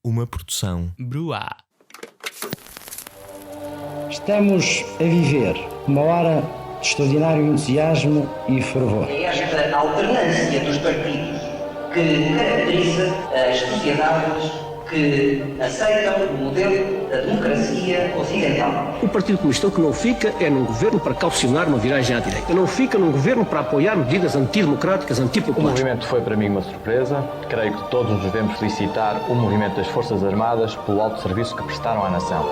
Uma produção Bruá. Estamos a viver uma hora de extraordinário entusiasmo e fervor. É esta alternância dos partidos que caracteriza as sociedades que aceitam o modelo da democracia ocidental. O Partido Comunista o que não fica é num governo para calcionar uma viragem à direita. Não fica num governo para apoiar medidas antidemocráticas, O antipopulares. movimento foi para mim uma surpresa. Creio que todos nos devemos felicitar o movimento das Forças Armadas pelo alto serviço que prestaram à nação.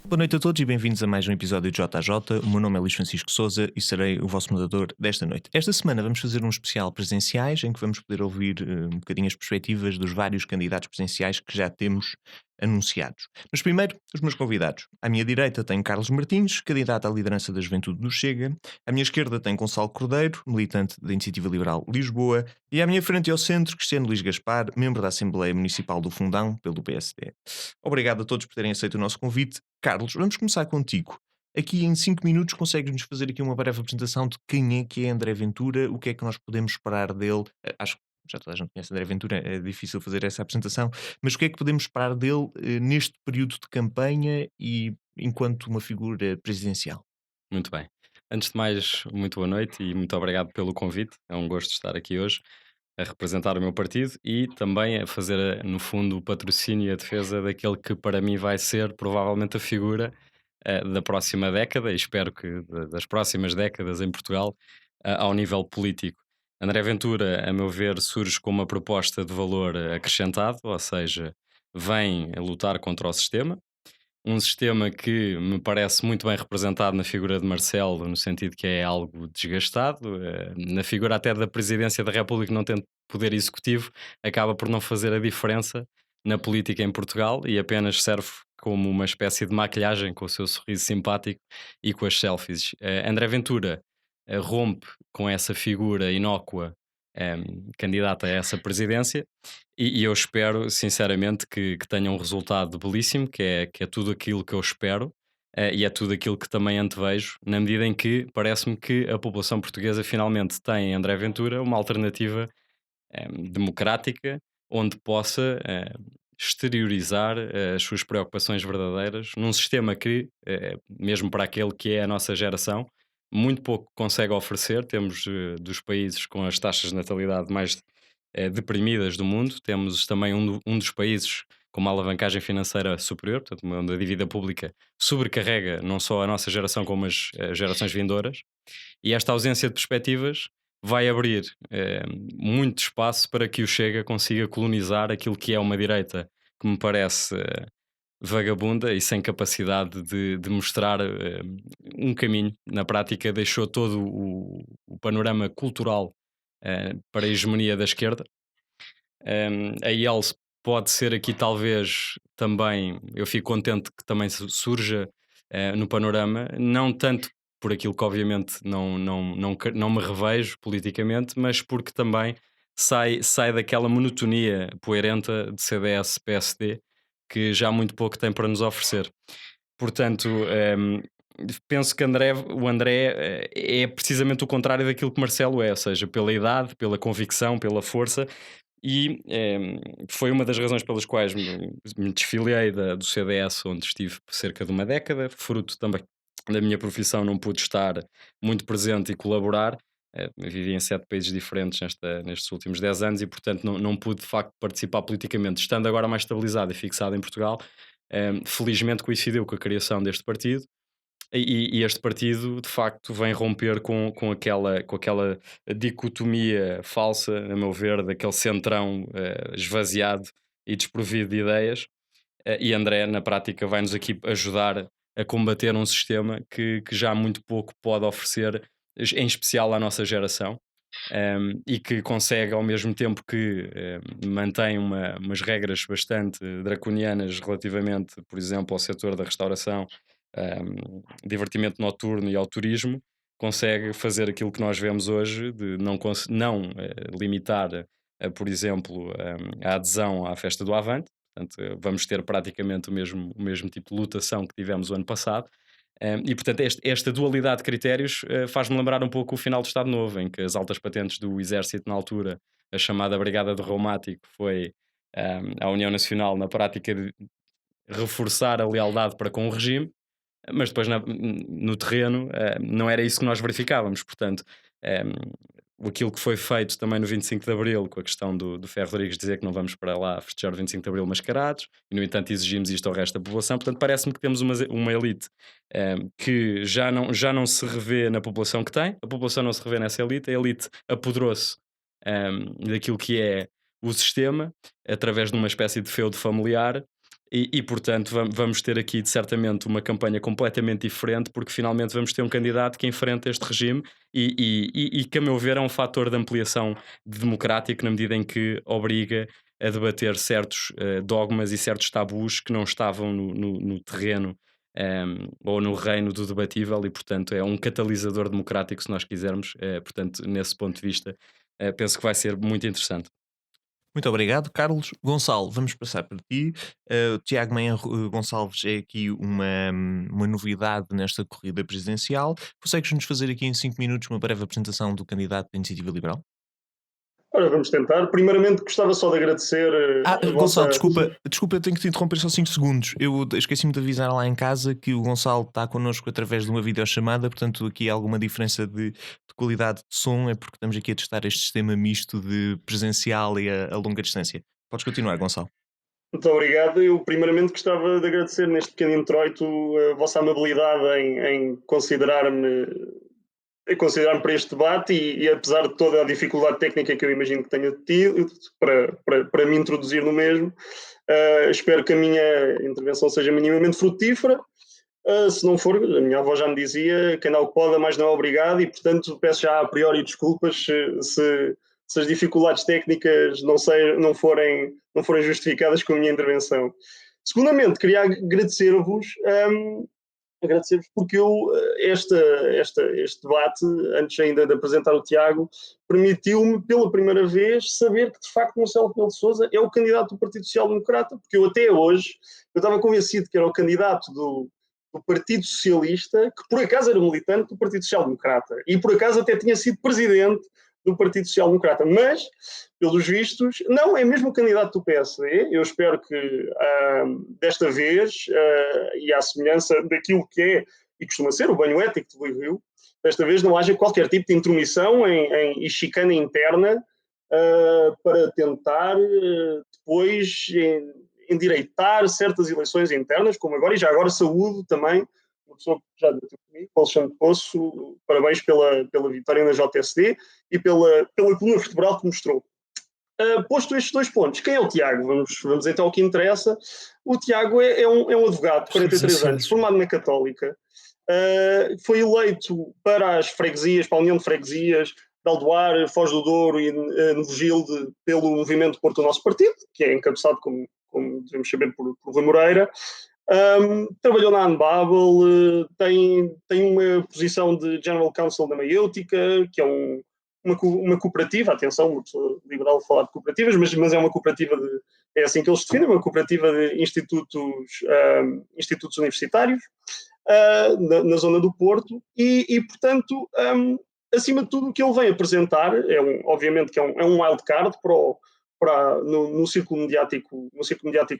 Boa noite a todos e bem-vindos a mais um episódio de JJ. O meu nome é Luís Francisco Souza e serei o vosso moderador desta noite. Esta semana vamos fazer um especial presidenciais em que vamos poder ouvir um bocadinho as perspectivas dos vários candidatos presidenciais que já temos anunciados. Mas primeiro, os meus convidados. À minha direita tem Carlos Martins, candidato à liderança da Juventude do Chega. À minha esquerda tem Gonçalo Cordeiro, militante da Iniciativa Liberal Lisboa. E à minha frente e ao centro, Cristiano Luís Gaspar, membro da Assembleia Municipal do Fundão, pelo PSD. Obrigado a todos por terem aceito o nosso convite. Carlos, vamos começar contigo. Aqui em 5 minutos consegues-nos fazer aqui uma breve apresentação de quem é André Ventura, o que é que nós podemos esperar dele? Acho que já toda a gente conhece André Ventura, é difícil fazer essa apresentação, mas o que é que podemos esperar dele neste período de campanha e enquanto uma figura presidencial? Muito bem. Antes de mais, muito boa noite e muito obrigado pelo convite. É um gosto estar aqui hoje a representar o meu partido e também a fazer, no fundo, o patrocínio e a defesa daquele que para mim vai ser provavelmente a figura da próxima década e espero que das próximas décadas em Portugal ao nível político. André Ventura, a meu ver, surge com uma proposta de valor acrescentado, ou seja, vem a lutar contra o sistema. Um sistema que me parece muito bem representado na figura de Marcelo, no sentido que é algo desgastado, na figura até da presidência da República não tendo poder executivo, acaba por não fazer a diferença na política em Portugal e apenas serve como uma espécie de maquilhagem com o seu sorriso simpático e com as selfies. André Ventura rompe com essa figura inócua candidata a essa presidência e eu espero sinceramente que tenha um resultado belíssimo, que é tudo aquilo que eu espero e é tudo aquilo que também antevejo, na medida em que parece-me que a população portuguesa finalmente tem em André Ventura uma alternativa democrática onde possa exteriorizar as suas preocupações verdadeiras num sistema que, mesmo para aquele que é a nossa geração, muito pouco consegue oferecer. Temos dos países com as taxas de natalidade mais deprimidas do mundo, temos também um dos países com uma alavancagem financeira superior, portanto, onde a dívida pública sobrecarrega não só a nossa geração como as gerações vindouras, e esta ausência de perspectivas vai abrir muito espaço para que o Chega consiga colonizar aquilo que é uma direita que me parece vagabunda e sem capacidade de mostrar um caminho. Na prática deixou todo o panorama cultural para a hegemonia da esquerda. A IELTS pode ser aqui talvez também, eu fico contente que também surja no panorama, não tanto por aquilo que obviamente não me revejo politicamente, mas porque também sai daquela monotonia poeirenta de CDS-PSD que já muito pouco tem para nos oferecer. Portanto, penso que o André é precisamente o contrário daquilo que Marcelo é, ou seja, pela idade, pela convicção, pela força, e foi uma das razões pelas quais me desfiliei do CDS, onde estive por cerca de uma década, fruto também da minha profissão, não pude estar muito presente e colaborar. Vivi em 7 países diferentes nestes últimos 10 anos e, portanto, não pude de facto participar politicamente. Estando agora mais estabilizado e fixado em Portugal, felizmente coincidiu com a criação deste partido. E este partido, de facto, vem romper com aquela dicotomia falsa, a meu ver, daquele centrão esvaziado e desprovido de ideias. E André, na prática, vai-nos aqui ajudar a combater um sistema que já muito pouco pode oferecer, em especial à nossa geração, e que consegue, ao mesmo tempo que mantém umas regras bastante draconianas relativamente, por exemplo, ao setor da restauração, divertimento noturno e ao turismo, consegue fazer aquilo que nós vemos hoje de não limitar, por exemplo, a adesão à festa do Avante. Portanto, vamos ter praticamente o mesmo tipo de lotação que tivemos o ano passado. E, portanto, esta dualidade de critérios faz-me lembrar um pouco o final do Estado Novo, em que as altas patentes do Exército, na altura, a chamada Brigada do Reumático, foi à União Nacional na prática de reforçar a lealdade para com o regime, mas depois no terreno não era isso que nós verificávamos. Portanto, aquilo que foi feito também no 25 de Abril, com a questão do Ferro Rodrigues dizer que não vamos para lá festejar o 25 de Abril mascarados, e no entanto exigimos isto ao resto da população. Portanto, parece-me que temos uma elite que já não se revê na população que tem, a população não se revê nessa elite, a elite apoderou-se daquilo que é o sistema, através de uma espécie de feudo familiar. Portanto, vamos ter aqui, certamente, uma campanha completamente diferente, porque finalmente vamos ter um candidato que enfrenta este regime e que, a meu ver, é um fator de ampliação democrático, na medida em que obriga a debater certos dogmas e certos tabus que não estavam no terreno ou no reino do debatível, e, portanto, é um catalisador democrático, se nós quisermos. Portanto, nesse ponto de vista, penso que vai ser muito interessante. Muito obrigado, Carlos. Gonçalo, vamos passar para ti. O Tiago Meia Gonçalves é aqui uma novidade nesta corrida presidencial. Consegues-nos fazer aqui em 5 minutos uma breve apresentação do candidato da Iniciativa Liberal? Ora, vamos tentar. Primeiramente, gostava só de agradecer a Gonçalo, vossa... desculpa, eu tenho que te interromper só 5 segundos. Eu esqueci-me de avisar lá em casa que o Gonçalo está connosco através de uma videochamada, portanto aqui há alguma diferença de qualidade de som, é porque estamos aqui a testar este sistema misto de presencial e a longa distância. Podes continuar, Gonçalo. Muito obrigado. Eu primeiramente gostava de agradecer neste pequeno introito a vossa amabilidade em considerar-me para este debate e apesar de toda a dificuldade técnica que eu imagino que tenha tido para me introduzir no mesmo, espero que a minha intervenção seja minimamente frutífera. Se não for, a minha avó já me dizia, quem dá o que pode, mais não é obrigado, e portanto peço já a priori desculpas se as dificuldades técnicas não forem justificadas com a minha intervenção. Segundamente, queria agradecer-vos porque este debate, antes ainda de apresentar o Tiago, permitiu-me pela primeira vez saber que de facto Marcelo Rebelo de Sousa é o candidato do Partido Social Democrata, porque eu até hoje estava convencido que era o candidato do Partido Socialista, que por acaso era militante do Partido Social Democrata e por acaso até tinha sido presidente do Partido Social Democrata, mas, pelos vistos, não, é mesmo o candidato do PSD. Eu espero que desta vez, e à semelhança daquilo que é e costuma ser o banho ético de Rui Rio, desta vez não haja qualquer tipo de intromissão e chicana interna para tentar depois endireitar certas eleições internas, como agora, e já agora saúdo também uma pessoa que já debateu comigo, Alexandre Poço, parabéns pela vitória na JSD e pela coluna vertebral que mostrou. Posto estes 2 pontos, quem é o Tiago? Vamos então ao que interessa. O Tiago é um advogado de 43 anos, formado na Católica, foi eleito para as freguesias, para a União de Freguesias de Aldoar, Foz do Douro e Novo Gilde pelo movimento Porto do Nosso Partido, que é encabeçado, como devemos saber, por Rui Moreira. Trabalhou na Anbabel, tem uma posição de General Counsel da Maiêutica, que é uma cooperativa, atenção, uma pessoa liberal falar de cooperativas, mas é uma cooperativa é assim que eles definem, uma cooperativa de institutos universitários na zona do Porto e portanto, acima de tudo o que ele vem apresentar, obviamente que é um wildcard no círculo mediático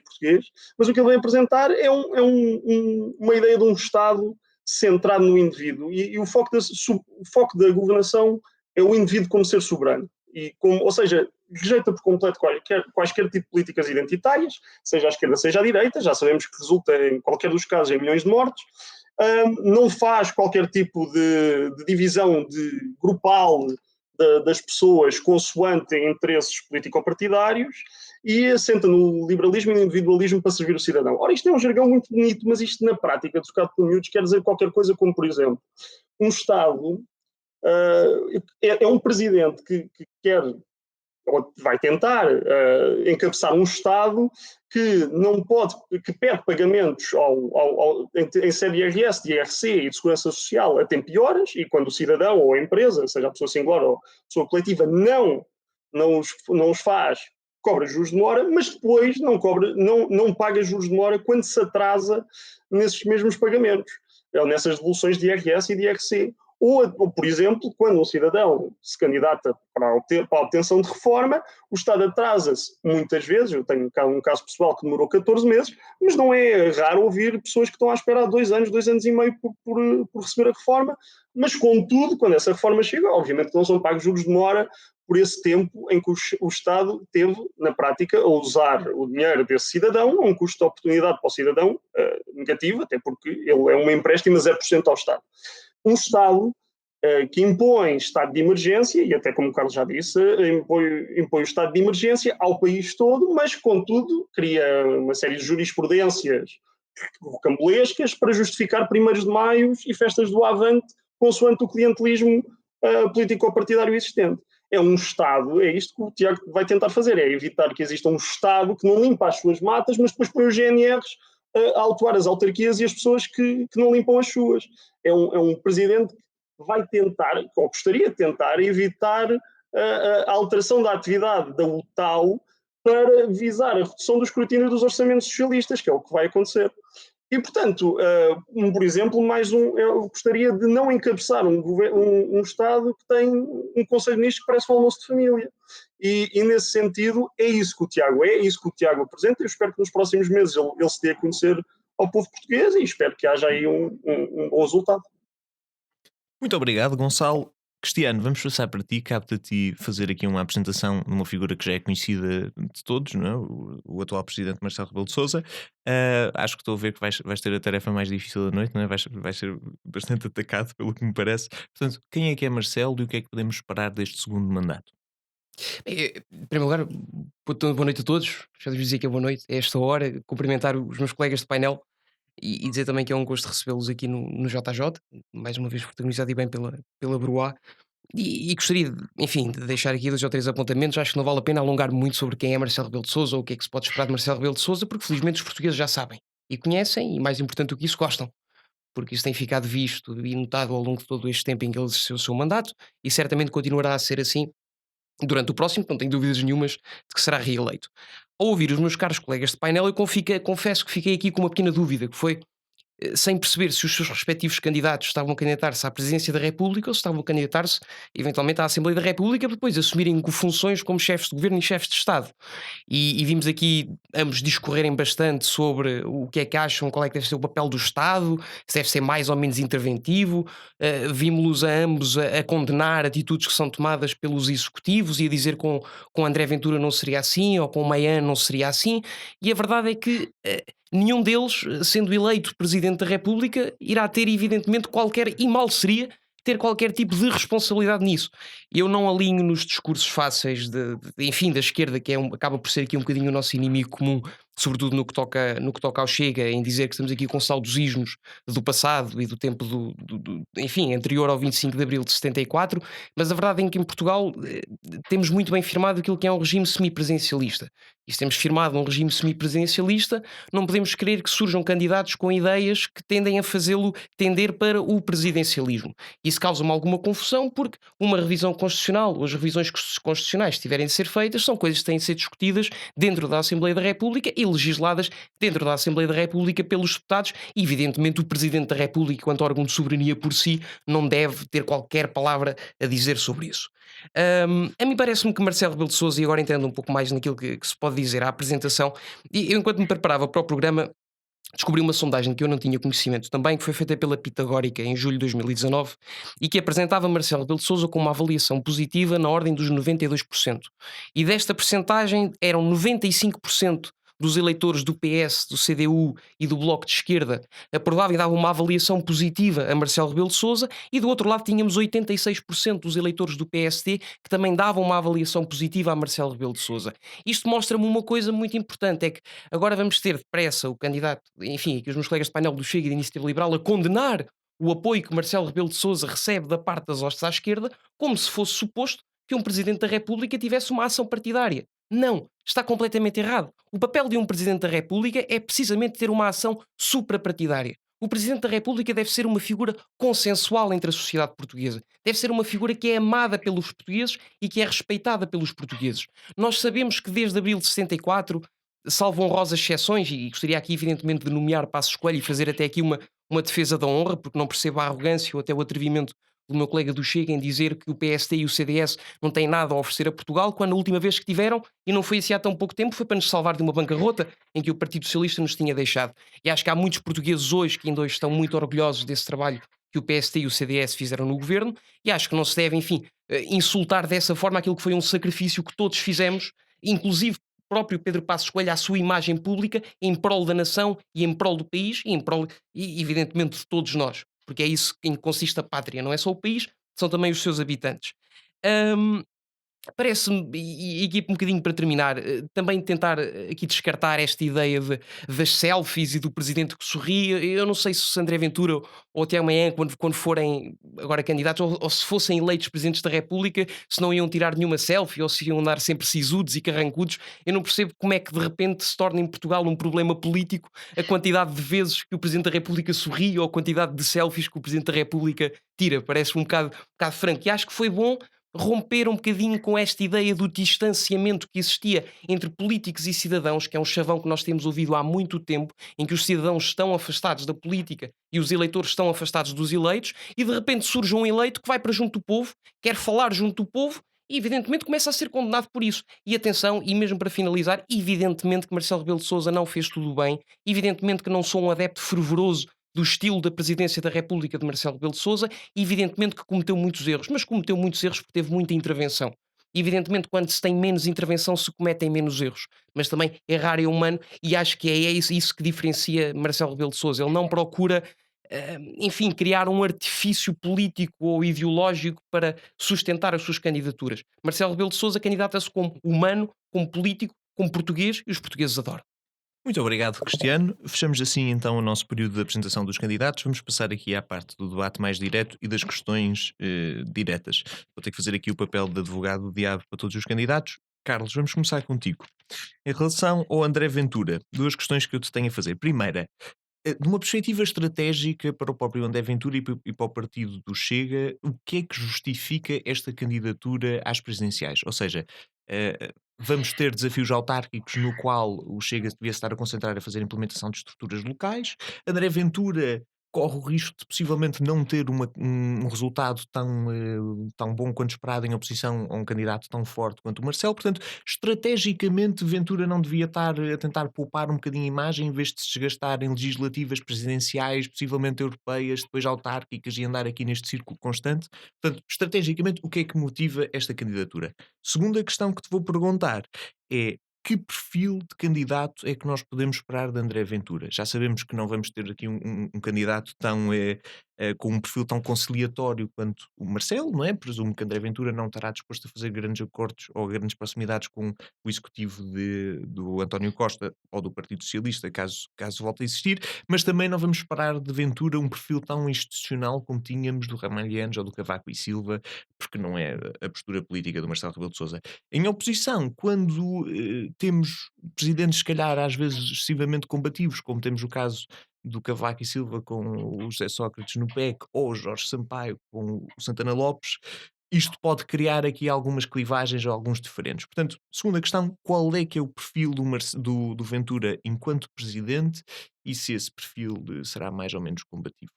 português, mas o que ele vem apresentar é uma ideia de um Estado centrado no indivíduo e o foco da governação é o indivíduo como ser soberano, ou seja, rejeita por completo quaisquer tipo de políticas identitárias, seja à esquerda, seja à direita, já sabemos que resulta em qualquer dos casos em milhões de mortes, não faz qualquer tipo de divisão grupal das pessoas consoante interesses político-partidários e assenta no liberalismo e no individualismo para servir o cidadão. Ora, isto é um jargão muito bonito, mas isto na prática, trocado por miúdos, quer dizer qualquer coisa como, por exemplo, um Estado é um presidente que quer, ou vai tentar encabeçar um Estado que pede pagamentos em sede de IRS, de IRC e de Segurança Social a tempo e horas, e quando o cidadão ou a empresa, seja a pessoa singular ou a pessoa coletiva, não os faz, cobra juros de demora, mas depois não paga juros de demora quando se atrasa nesses mesmos pagamentos, ou nessas devoluções de IRS e de IRC. Ou, por exemplo, quando um cidadão se candidata para a obtenção de reforma, o Estado atrasa-se muitas vezes. Eu tenho um caso pessoal que demorou 14 meses, mas não é raro ouvir pessoas que estão à espera há 2 anos, 2 anos e meio por receber a reforma, mas contudo, quando essa reforma chega, obviamente que não são pagos juros de mora por esse tempo em que o Estado teve, na prática, a usar o dinheiro desse cidadão a um custo de oportunidade para o cidadão negativo, até porque ele é um empréstimo a 0% ao Estado. Um Estado que impõe estado de emergência, e até como o Carlos já disse, impõe o estado de emergência ao país todo, mas, contudo, cria uma série de jurisprudências rocambolescas para justificar 1º de Maio e festas do Avante, consoante o clientelismo político-partidário existente. É um Estado, é isto que o Tiago vai tentar fazer, é evitar que exista um Estado que não limpa as suas matas, mas depois põe os GNRs a autuar as autarquias e as pessoas que não limpam as suas. É um presidente que vai tentar, ou gostaria de tentar, evitar a alteração da atividade da UTAU para visar a redução do escrutínio dos orçamentos socialistas, que é o que vai acontecer. E, portanto, por exemplo, eu gostaria de não encabeçar um Estado que tem um Conselho de Ministros que parece um almoço de família. E, nesse sentido, é isso que o Tiago apresenta. Eu espero que nos próximos meses ele se dê a conhecer ao povo português e espero que haja aí um bom resultado. Muito obrigado, Gonçalo. Cristiano, vamos passar para ti. Cabe-te a ti fazer aqui uma apresentação de uma figura que já é conhecida de todos, não é? O atual presidente Marcelo Rebelo de Sousa. Acho que estou a ver que vais ter a tarefa mais difícil da noite, não é? Vais ser bastante atacado, pelo que me parece. Portanto, quem é que é Marcelo e o que é que podemos esperar deste segundo mandato? Em primeiro lugar, boa noite a todos. Já devo dizer que é boa noite, é esta hora. Cumprimentar os meus colegas de painel e dizer também que é um gosto recebê-los aqui no JJ, mais uma vez protagonizado e bem pela Broá. E gostaria, enfim, de deixar aqui 2 ou 3 apontamentos. Acho que não vale a pena alongar muito sobre quem é Marcelo Rebelo de Sousa ou o que é que se pode esperar de Marcelo Rebelo de Sousa, porque felizmente os portugueses já sabem e conhecem, e mais importante do que isso, gostam. Porque isso tem ficado visto e notado ao longo de todo este tempo em que ele exerceu o seu mandato e certamente continuará a ser assim durante o próximo, não tenho dúvidas nenhumas de que será reeleito. Ao ouvir os meus caros colegas de painel, eu confesso que fiquei aqui com uma pequena dúvida, que foi sem perceber se os seus respectivos candidatos estavam a candidatar-se à presidência da República ou se estavam a candidatar-se eventualmente à Assembleia da República para depois assumirem funções como chefes de governo e chefes de Estado. E vimos aqui ambos discorrerem bastante sobre o que é que acham, qual é que deve ser o papel do Estado, se deve ser mais ou menos interventivo. Vimos-los a ambos a condenar atitudes que são tomadas pelos executivos e a dizer que com André Ventura não seria assim ou com Maian não seria assim. E a verdade é que nenhum deles, sendo eleito Presidente da República, irá ter evidentemente qualquer, e mal seria, ter qualquer tipo de responsabilidade nisso. Eu não alinho nos discursos fáceis enfim, da esquerda, que acaba por ser aqui um bocadinho o nosso inimigo comum, sobretudo no que toca ao Chega, em dizer que estamos aqui com saudosismos do passado e do tempo enfim, anterior ao 25 de Abril de 74, mas a verdade é que em Portugal temos muito bem firmado aquilo que é um regime semipresidencialista. E se temos firmado um regime semipresidencialista, não podemos querer que surjam candidatos com ideias que tendem a fazê-lo tender para o presidencialismo. Isso causa-me alguma confusão, porque uma revisão constitucional ou as revisões constitucionais que tiverem de ser feitas são coisas que têm de ser discutidas dentro da Assembleia da República e legisladas dentro da Assembleia da República pelos deputados. E, evidentemente, o Presidente da República, enquanto órgão de soberania por si, não deve ter qualquer palavra a dizer sobre isso. A mim parece-me que Marcelo Rebelo de Sousa, e agora entendo um pouco mais naquilo que se pode dizer à apresentação, e eu, enquanto me preparava para o programa, descobri uma sondagem que eu não tinha conhecimento também, que foi feita pela Pitagórica em julho de 2019 e que apresentava Marcelo Rebelo de Sousa com uma avaliação positiva na ordem dos 92%. E desta percentagem eram 95% dos eleitores do PS, do CDU e do Bloco de Esquerda aprovavam e davam uma avaliação positiva a Marcelo Rebelo de Sousa, e do outro lado tínhamos 86% dos eleitores do PSD que também davam uma avaliação positiva a Marcelo Rebelo de Sousa. Isto mostra-me uma coisa muito importante, é que agora vamos ter depressa o candidato, enfim, aqui os meus colegas de painel do Chega e da Iniciativa Liberal a condenar o apoio que Marcelo Rebelo de Sousa recebe da parte das hostes à esquerda, como se fosse suposto que um Presidente da República tivesse uma ação partidária. Não, está completamente errado. O papel de um Presidente da República é precisamente ter uma ação suprapartidária. O Presidente da República deve ser uma figura consensual entre a sociedade portuguesa. Deve ser uma figura que é amada pelos portugueses e que é respeitada pelos portugueses. Nós sabemos que desde abril de 74, salvo honrosas exceções, e gostaria aqui evidentemente de nomear Passos Coelho e fazer até aqui uma defesa da honra, porque não percebo a arrogância ou até o atrevimento do meu colega do Chega em dizer que o PSD e o CDS não têm nada a oferecer a Portugal, quando a última vez que tiveram, e não foi assim há tão pouco tempo, foi para nos salvar de uma bancarrota em que o Partido Socialista nos tinha deixado. E acho que há muitos portugueses hoje que ainda hoje estão muito orgulhosos desse trabalho que o PSD e o CDS fizeram no governo, e acho que não se deve, enfim, insultar dessa forma aquilo que foi um sacrifício que todos fizemos, inclusive o próprio Pedro Passos Coelho, à sua imagem pública, em prol da nação e em prol do país e em prol, e, evidentemente, de todos nós, porque é isso em que consiste a pátria, não é só o país, são também os seus habitantes. Hum, Parece-me, e aqui um bocadinho para terminar, também tentar aqui descartar esta ideia das selfies e do presidente que sorria. Eu não sei se André Ventura ou Tiago Maia, quando forem agora candidatos, ou se fossem eleitos presidentes da República, se não iam tirar nenhuma selfie ou se iam andar sempre sisudos e carrancudos. Eu não percebo como é que de repente se torna em Portugal um problema político a quantidade de vezes que o presidente da República sorri ou a quantidade de selfies que o presidente da República tira. Parece-me um bocado franco. E acho que foi bom romper um bocadinho com esta ideia do distanciamento que existia entre políticos e cidadãos, que é um chavão que nós temos ouvido há muito tempo, em que os cidadãos estão afastados da política e os eleitores estão afastados dos eleitos, e de repente surge um eleito que vai para junto do povo, quer falar junto do povo, e evidentemente começa a ser condenado por isso. E atenção, e mesmo para finalizar, evidentemente que Marcelo Rebelo de Sousa não fez tudo bem, evidentemente que não sou um adepto fervoroso do estilo da presidência da República de Marcelo Rebelo de Sousa, evidentemente que cometeu muitos erros, mas cometeu muitos erros porque teve muita intervenção. Evidentemente, quando se tem menos intervenção, se cometem menos erros. Mas também errar é humano, e acho que é isso que diferencia Marcelo Rebelo de Sousa. Ele não procura, enfim, criar um artifício político ou ideológico para sustentar as suas candidaturas. Marcelo Rebelo de Sousa candidata-se como humano, como político, como português, e os portugueses adoram. Muito obrigado, Cristiano. Fechamos assim então o nosso período de apresentação dos candidatos. Vamos passar aqui à parte do debate mais direto e das questões diretas. Vou ter que fazer aqui o papel de advogado do diabo para todos os candidatos. Carlos, vamos começar contigo. Em relação ao André Ventura, duas questões que eu te tenho a fazer. Primeira, de uma perspectiva estratégica para o próprio André Ventura e para o partido do Chega, o que é que justifica esta candidatura às presidenciais? Ou seja, vamos ter desafios autárquicos no qual o Chega devia estar a concentrar a fazer a implementação de estruturas locais. André Ventura corre o risco de possivelmente não ter um resultado tão bom quanto esperado em oposição a um candidato tão forte quanto o Marcelo. Portanto, estrategicamente, Ventura não devia estar a tentar poupar um bocadinho a imagem em vez de se desgastar em legislativas presidenciais, possivelmente europeias, depois autárquicas e andar aqui neste círculo constante. Portanto, estrategicamente, o que é que motiva esta candidatura? Segunda questão que te vou perguntar é: que perfil de candidato é que nós podemos esperar de André Ventura? Já sabemos que não vamos ter aqui um candidato com um perfil tão conciliatório quanto o Marcelo, não é? Presumo que André Ventura não estará disposto a fazer grandes acordos ou grandes proximidades com o executivo do António Costa ou do Partido Socialista, caso volte a existir, mas também não vamos esperar de Ventura um perfil tão institucional como tínhamos do Ramalhianos ou do Cavaco e Silva, porque não é a postura política do Marcelo Rebelo de Sousa. Em oposição, quando temos presidentes, se calhar, às vezes excessivamente combativos, como temos o caso do Cavaco e Silva com o José Sócrates no PEC ou o Jorge Sampaio com o Santana Lopes, isto pode criar aqui algumas clivagens ou alguns diferentes. Portanto, segunda questão: qual é que é o perfil do Ventura enquanto presidente e se esse perfil será mais ou menos combativo?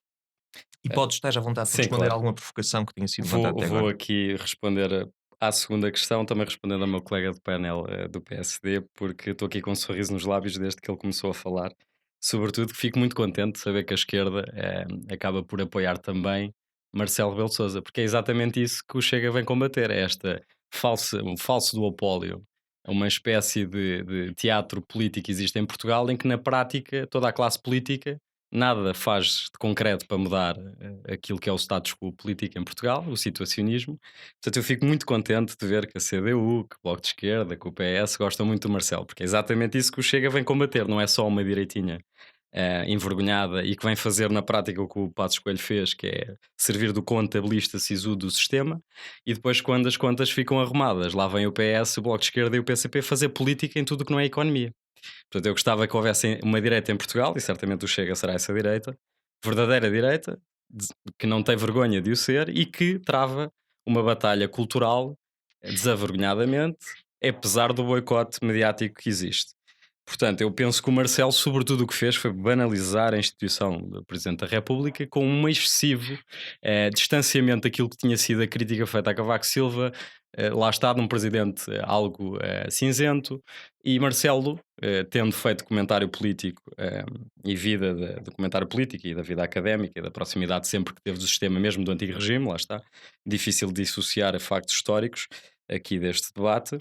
E podes estar à vontade de Sim, responder claro. a alguma provocação que tenha sido levantada até Vou agora. aqui responder à segunda questão, também respondendo ao meu colega de painel do PSD, porque estou aqui com um sorriso nos lábios desde que ele começou a falar. Sobretudo que fico muito contente de saber que a esquerda acaba por apoiar também Marcelo Rebelo de Sousa, porque é exatamente isso que o Chega vem combater, é um falso duopólio, é uma espécie de teatro político que existe em Portugal, em que na prática toda a classe política nada faz de concreto para mudar aquilo que é o status quo político em Portugal, o situacionismo. Portanto, eu fico muito contente de ver que a CDU, que o Bloco de Esquerda, que o PS gostam muito do Marcelo, porque é exatamente isso que o Chega vem combater, não é só uma direitinha envergonhada e que vem fazer na prática o que o Passos Coelho fez, que é servir do contabilista sisudo do sistema, e depois, quando as contas ficam arrumadas, lá vem o PS, o Bloco de Esquerda e o PCP fazer política em tudo o que não é economia. Portanto, eu gostava que houvesse uma direita em Portugal, e certamente o Chega será essa direita, verdadeira direita, que não tem vergonha de o ser e que trava uma batalha cultural desavergonhadamente, apesar do boicote mediático que existe. Portanto, eu penso que o Marcelo, sobretudo, o que fez foi banalizar a instituição do Presidente da República com um excessivo distanciamento daquilo que tinha sido a crítica feita a Cavaco Silva, lá está, de um presidente algo cinzento, e Marcelo, tendo feito comentário político e vida do comentário político e da vida académica e da proximidade sempre que teve do sistema, mesmo do antigo regime, lá está, difícil de dissociar a factos históricos aqui deste debate.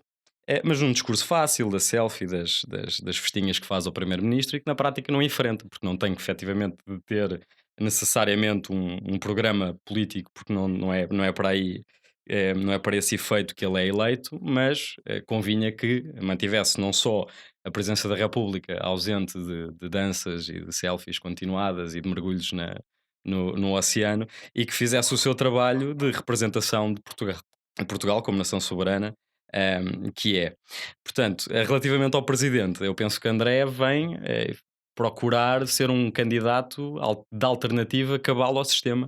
Mas num discurso fácil, da selfie, das festinhas que faz ao Primeiro-Ministro e que na prática não enfrenta, porque não tem que efetivamente de ter necessariamente um programa político, porque não é para aí, não é para esse efeito que ele é eleito, mas convinha que mantivesse não só a presença da República ausente de danças e de selfies continuadas e de mergulhos no oceano, e que fizesse o seu trabalho de representação de Portugal como nação soberana, que é. Portanto, relativamente ao presidente, eu penso que André vem procurar ser um candidato de alternativa cabal ao sistema.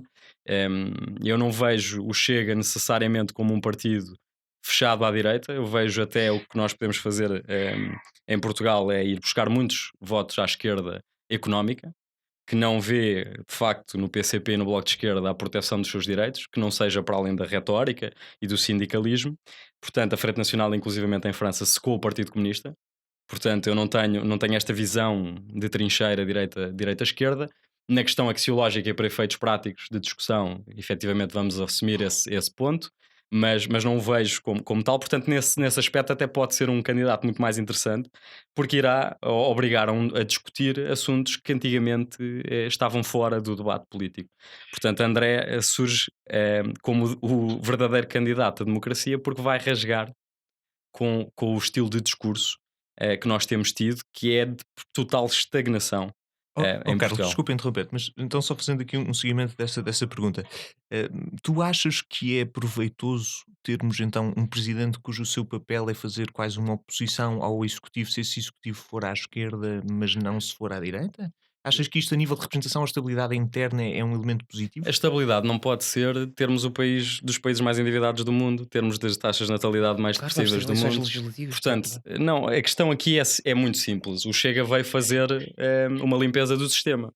Eu não vejo o Chega necessariamente como um partido fechado à direita. Eu vejo até o que nós podemos fazer em Portugal é ir buscar muitos votos à esquerda económica, que não vê, de facto, no PCP e no Bloco de Esquerda a proteção dos seus direitos, que não seja para além da retórica e do sindicalismo. Portanto, a Frente Nacional, inclusivamente em França, secou o Partido Comunista. Portanto, eu não tenho esta visão de trincheira direita-esquerda. Na questão axiológica e para efeitos práticos de discussão, efetivamente vamos assumir esse ponto, mas não o vejo como tal. Portanto, nesse aspecto até pode ser um candidato muito mais interessante, porque irá obrigar a discutir assuntos que antigamente estavam fora do debate político. Portanto, André surge como o verdadeiro candidato à democracia, porque vai rasgar com o estilo de discurso que nós temos tido, que é de total estagnação em Carlos, Portugal. desculpa interromper, mas então só fazendo aqui um seguimento dessa pergunta. Tu achas que é proveitoso termos então um presidente cujo seu papel é fazer quase uma oposição ao executivo, se esse executivo for à esquerda, mas não se for à direita? Achas que isto, a nível de representação, a estabilidade interna é um elemento positivo? A estabilidade não pode ser termos o país dos países mais endividados do mundo, termos das taxas de natalidade mais Claro, vamos ter depressivas do eleições mundo. legislativas. Portanto, não, a questão aqui é muito simples. O Chega veio fazer uma limpeza do sistema.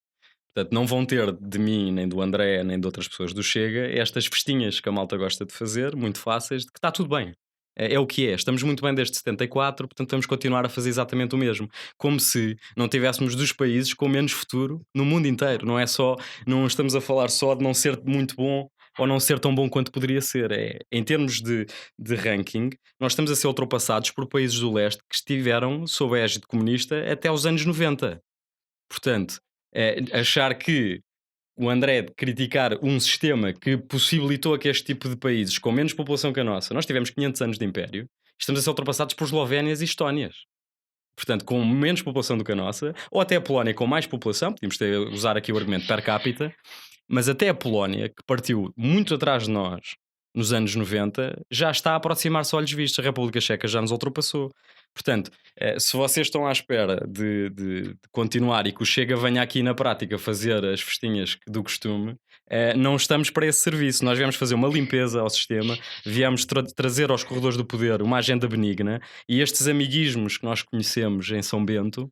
Portanto, não vão ter de mim, nem do André, nem de outras pessoas do Chega, estas festinhas que a malta gosta de fazer, muito fáceis, de que está tudo bem. É o que é. Estamos muito bem desde 74, portanto vamos continuar a fazer exatamente o mesmo. Como se não tivéssemos dos países com menos futuro no mundo inteiro. Não estamos a falar só de não ser muito bom ou não ser tão bom quanto poderia ser. Em termos de ranking, nós estamos a ser ultrapassados por países do leste que estiveram sob a égide comunista até os anos 90. Portanto, achar que o André de criticar um sistema que possibilitou que este tipo de países com menos população que a nossa, nós tivemos 500 anos de império, estamos a ser ultrapassados por Eslovénias e Estónias. Portanto, com menos população do que a nossa, ou até a Polónia com mais população, podíamos usar aqui o argumento per capita, mas até a Polónia, que partiu muito atrás de nós nos anos 90, já está a aproximar-se a olhos vistos. A República Checa já nos ultrapassou. Portanto, se vocês estão à espera de continuar e que o Chega venha aqui na prática fazer as festinhas do costume, não estamos para esse serviço. Nós viemos fazer uma limpeza ao sistema, viemos trazer aos corredores do poder uma agenda benigna, e estes amiguismos que nós conhecemos em São Bento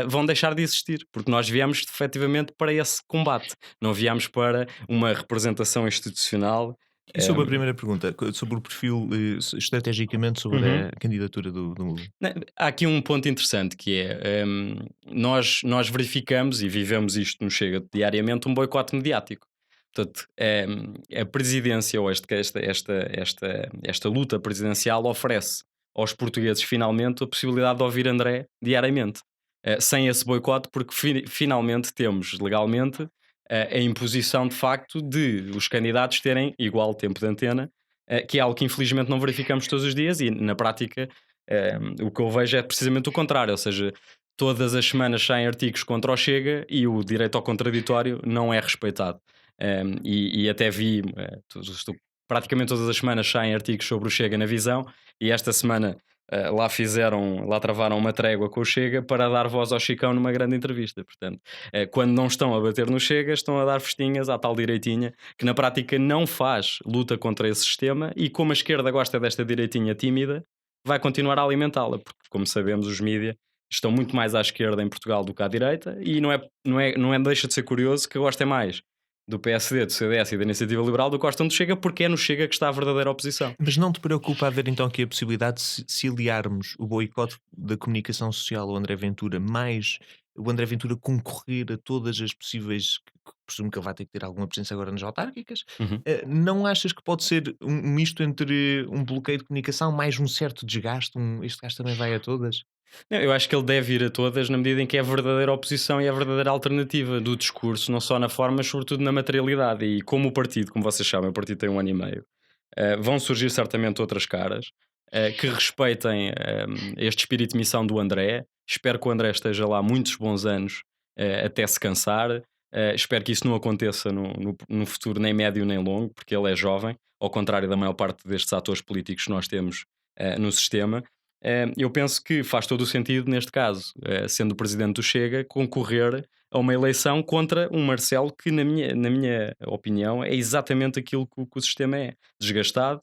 vão deixar de existir, porque nós viemos efetivamente para esse combate, não viemos para uma representação institucional. E sobre a primeira pergunta, sobre o perfil, estrategicamente, sobre a candidatura do. Há aqui um ponto interessante que é nós verificamos e vivemos isto no Chega diariamente, um boicote mediático. Portanto, a presidência ou esta luta presidencial oferece aos portugueses finalmente a possibilidade de ouvir André diariamente, sem esse boicote, porque finalmente temos legalmente a imposição de facto de os candidatos terem igual tempo de antena, que é algo que infelizmente não verificamos todos os dias, e na prática o que eu vejo é precisamente o contrário, ou seja, todas as semanas saem artigos contra o Chega e o direito ao contraditório não é respeitado. E até vi, praticamente todas as semanas saem artigos sobre o Chega na Visão, e esta semana lá travaram uma trégua com o Chega para dar voz ao Chicão numa grande entrevista. Portanto, quando não estão a bater no Chega, estão a dar festinhas à tal direitinha, que na prática não faz luta contra esse sistema, e como a esquerda gosta desta direitinha tímida, vai continuar a alimentá-la, porque como sabemos os mídias estão muito mais à esquerda em Portugal do que à direita, e não deixa de ser curioso que gostem mais do PSD, do CDS e da Iniciativa Liberal do que gostam do Chega, porque é no Chega que está a verdadeira oposição. Mas não te preocupa haver então aqui a possibilidade de se aliarmos o boicote da comunicação social ao André Ventura, mais o André Ventura concorrer a todas as possíveis, que presumo que ele vai ter que ter alguma presença agora nas autárquicas, Uhum. não achas que pode ser um misto entre um bloqueio de comunicação mais um certo desgaste, este gajo também vai a todas? Não, eu acho que ele deve ir a todas na medida em que é a verdadeira oposição e é a verdadeira alternativa do discurso, não só na forma, mas sobretudo na materialidade. E como o partido, como vocês sabem, o partido tem 1 ano e meio, vão surgir certamente outras caras que respeitem este espírito de missão do André. Espero que o André esteja lá muitos bons anos até se cansar. Espero que isso não aconteça no futuro nem médio nem longo, porque ele é jovem, ao contrário da maior parte destes atores políticos que nós temos no sistema. Eu penso que faz todo o sentido, neste caso, sendo o presidente do Chega, concorrer a uma eleição contra um Marcelo que, na minha opinião, é exatamente aquilo que o sistema é: desgastado,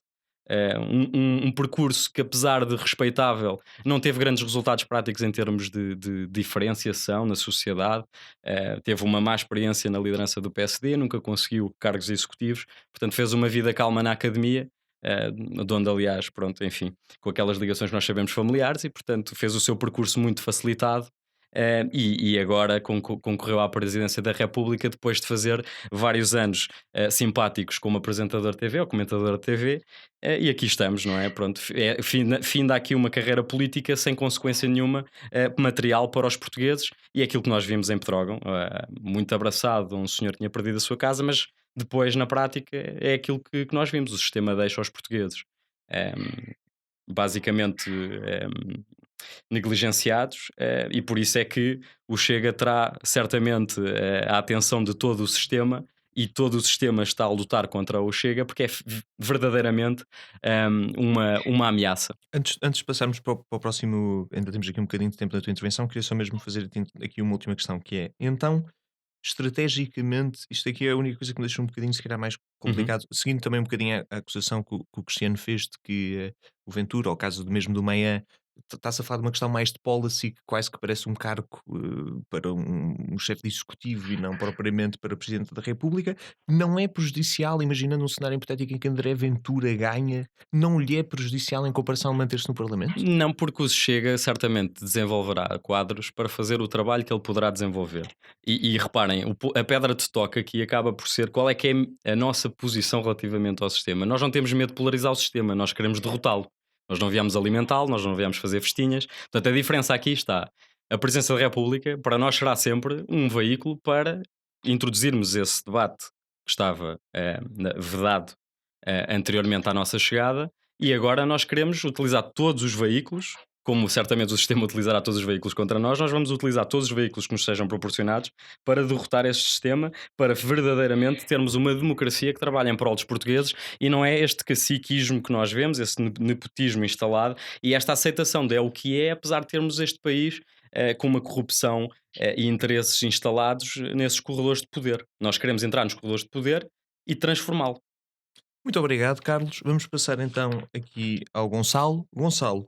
um percurso que, apesar de respeitável, não teve grandes resultados práticos em termos de diferenciação na sociedade. Teve uma má experiência na liderança do PSD, nunca conseguiu cargos executivos, portanto fez uma vida calma na academia, de onde, aliás, pronto, enfim, com aquelas ligações que nós sabemos familiares, e portanto fez o seu percurso muito facilitado. E agora concorreu à presidência da República depois de fazer vários anos simpáticos como apresentador de TV ou comentador de TV, e aqui estamos, não é? Pronto, finda aqui uma carreira política sem consequência nenhuma material para os portugueses, e é aquilo que nós vimos em Pedrógão, muito abraçado, um senhor que tinha perdido a sua casa, mas depois, na prática, é aquilo que nós vimos: o sistema deixa aos portugueses basicamente negligenciados, e por isso é que o Chega terá certamente a atenção de todo o sistema, e todo o sistema está a lutar contra o Chega, porque é verdadeiramente uma ameaça. Antes de passarmos para o próximo, ainda temos aqui um bocadinho de tempo da tua intervenção, queria só mesmo fazer aqui uma última questão, que é, então, estrategicamente, isto aqui é a única coisa que me deixa um bocadinho, se calhar, mais complicado, seguindo também um bocadinho a acusação que o Cristiano fez de que o Ventura, ao caso mesmo do Meia, está-se a falar de uma questão mais de policy, que quase que parece um cargo para um chefe de executivo e não propriamente para Presidente da República. Não é prejudicial, imaginando um cenário hipotético em que André Ventura ganha, não lhe é prejudicial em comparação a manter-se no Parlamento? Não, porque o Chega certamente desenvolverá quadros para fazer o trabalho que ele poderá desenvolver. E reparem, a pedra de toque aqui acaba por ser qual é que é a nossa posição relativamente ao sistema. Nós não temos medo de polarizar o sistema, nós queremos derrotá-lo. Nós não viemos alimentá-lo, nós não viemos fazer festinhas. Portanto, a diferença aqui está: a presença da República, para nós, será sempre um veículo para introduzirmos esse debate que estava vedado anteriormente à nossa chegada, e agora nós queremos utilizar todos os veículos. Como certamente o sistema utilizará todos os veículos contra nós vamos utilizar todos os veículos que nos sejam proporcionados para derrotar este sistema, para verdadeiramente termos uma democracia que trabalhe em prol dos portugueses, e não é este caciquismo que nós vemos, esse nepotismo instalado, e esta aceitação de é o que é, apesar de termos este país com uma corrupção e interesses instalados nesses corredores de poder. Nós queremos entrar nos corredores de poder e transformá-lo. Muito obrigado, Carlos. Vamos passar então aqui ao Gonçalo. Gonçalo,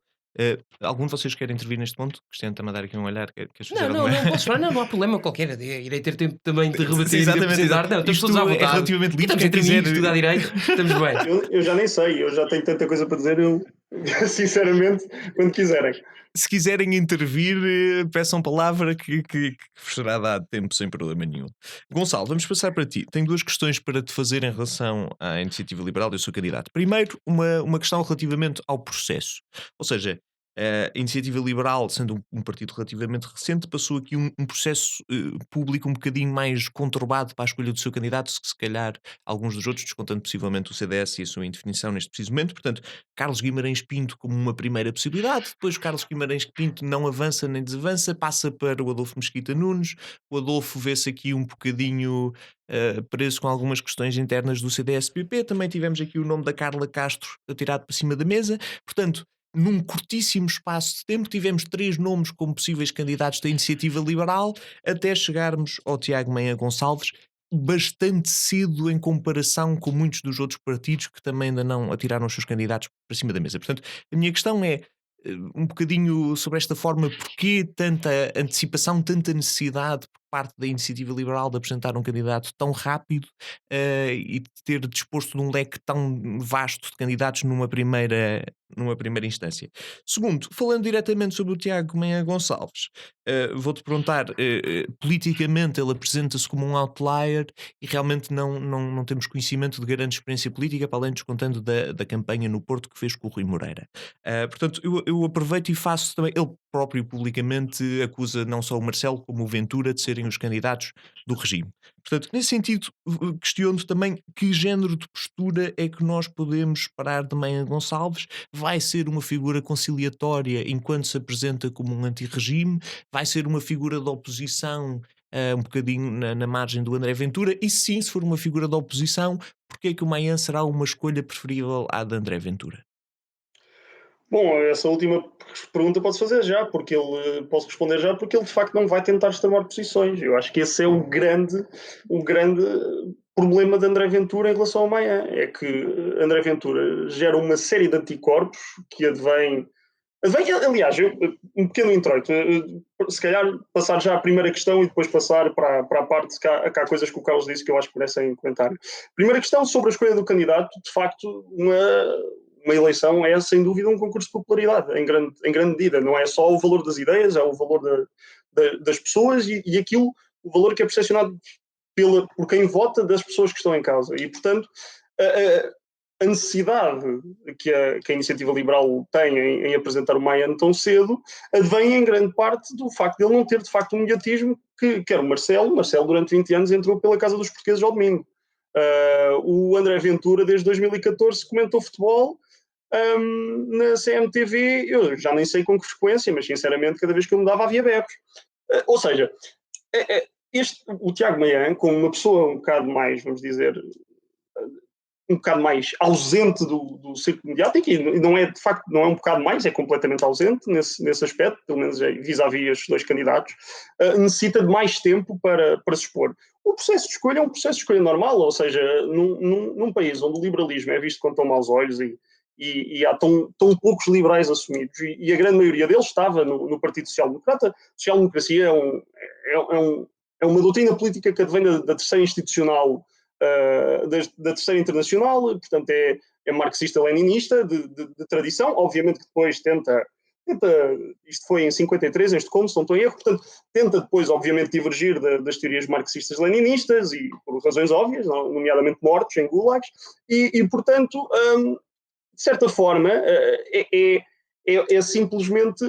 algum de vocês quer intervir neste ponto? Cristiano está-me a dar aqui um olhar. Queres fazer Não, alguma... não posso falar, não há problema qualquer. Irei ter tempo também de rebater Sim, e de exatamente, precisar. Não, estamos isto todos à é vontade. relativamente livre, Estamos quem entre quiser- amigos, tudo à direita, estamos bem. Eu já nem sei, eu já tenho tanta coisa para dizer, eu, sinceramente, quando quiserem. Se quiserem intervir, peçam palavra que vos será dado tempo sem problema nenhum. Gonçalo, vamos passar para ti. Tenho duas questões para te fazer em relação à Iniciativa Liberal. Eu sou candidato. Primeiro, uma questão relativamente ao processo. Ou seja, a Iniciativa Liberal, sendo um partido relativamente recente, passou aqui um processo público um bocadinho mais conturbado para a escolha do seu candidato, que se calhar alguns dos outros, descontando possivelmente o CDS e a sua indefinição neste preciso momento. Portanto, Carlos Guimarães Pinto como uma primeira possibilidade, depois Carlos Guimarães Pinto não avança nem desavança, passa para o Adolfo Mesquita Nunes. O Adolfo vê-se aqui um bocadinho preso com algumas questões internas do CDS-PP. Também tivemos aqui o nome da Carla Castro atirado para cima da mesa. Portanto, num curtíssimo espaço de tempo, tivemos 3 nomes como possíveis candidatos da Iniciativa Liberal, até chegarmos ao Tiago Meia Gonçalves, bastante cedo em comparação com muitos dos outros partidos que também ainda não atiraram os seus candidatos para cima da mesa. Portanto, a minha questão é, um bocadinho sobre esta forma, porquê tanta antecipação, tanta necessidade por parte da Iniciativa Liberal de apresentar um candidato tão rápido e de ter disposto de um leque tão vasto de candidatos numa primeira instância. Segundo, falando diretamente sobre o Tiago Maia Gonçalves, vou-te perguntar, politicamente ele apresenta-se como um outlier e realmente não temos conhecimento de grande experiência política, para além descontando da campanha no Porto que fez com o Rui Moreira. Portanto, eu aproveito e faço também, ele próprio publicamente acusa não só o Marcelo como o Ventura de serem os candidatos do regime. Portanto, nesse sentido, questiono também que género de postura é que nós podemos esperar de Maia Gonçalves. Vai ser uma figura conciliatória enquanto se apresenta como um anti-regime? Vai ser uma figura de oposição um bocadinho na margem do André Ventura? E sim, se for uma figura de oposição, porquê é que o Maia será uma escolha preferível à de André Ventura? Bom, essa última pergunta pode-se fazer já, porque posso responder já, porque ele de facto não vai tentar extremar posições. Eu acho que esse é o grande problema de André Ventura em relação ao Maia, é que André Ventura gera uma série de anticorpos que advém, aliás, um pequeno introito, se calhar passar já à primeira questão e depois passar para a parte que há coisas que o Carlos disse que eu acho que merecem comentário. Primeira questão sobre a escolha do candidato, de facto, uma eleição é sem dúvida um concurso de popularidade, em grande medida. Não é só o valor das ideias, é o valor das pessoas e aquilo, o valor que é percepcionado por quem vota das pessoas que estão em causa. E, portanto, a necessidade que a Iniciativa Liberal tem em apresentar o Maia tão cedo advém em grande parte do facto de ele não ter, de facto, um mediatismo que quer o Marcelo durante 20 anos entrou pela Casa dos Portugueses ao domingo. O André Ventura, desde 2014, comentou futebol na CMTV, eu já nem sei com que frequência, mas sinceramente cada vez que eu mudava havia berros. Ou seja, o Tiago Maia, como uma pessoa um bocado mais, vamos dizer, um bocado mais ausente do círculo mediático, e não é de facto, não é um bocado mais, é completamente ausente nesse aspecto, pelo menos vis-à-vis estes dois candidatos, necessita de mais tempo para se expor. O processo de escolha é um processo de escolha normal, ou seja, num país onde o liberalismo é visto com tão maus olhos e há tão poucos liberais assumidos, e a grande maioria deles estava no Partido Social Democrata. Social-democracia é uma doutrina política que advém da terceira institucional, da terceira internacional, portanto é marxista-leninista de tradição, obviamente que depois tenta, isto foi em 53, em Estocolmo, se não estou em erro, portanto tenta depois obviamente divergir das teorias marxistas-leninistas e por razões óbvias, nomeadamente mortos em gulags, e portanto de certa forma é simplesmente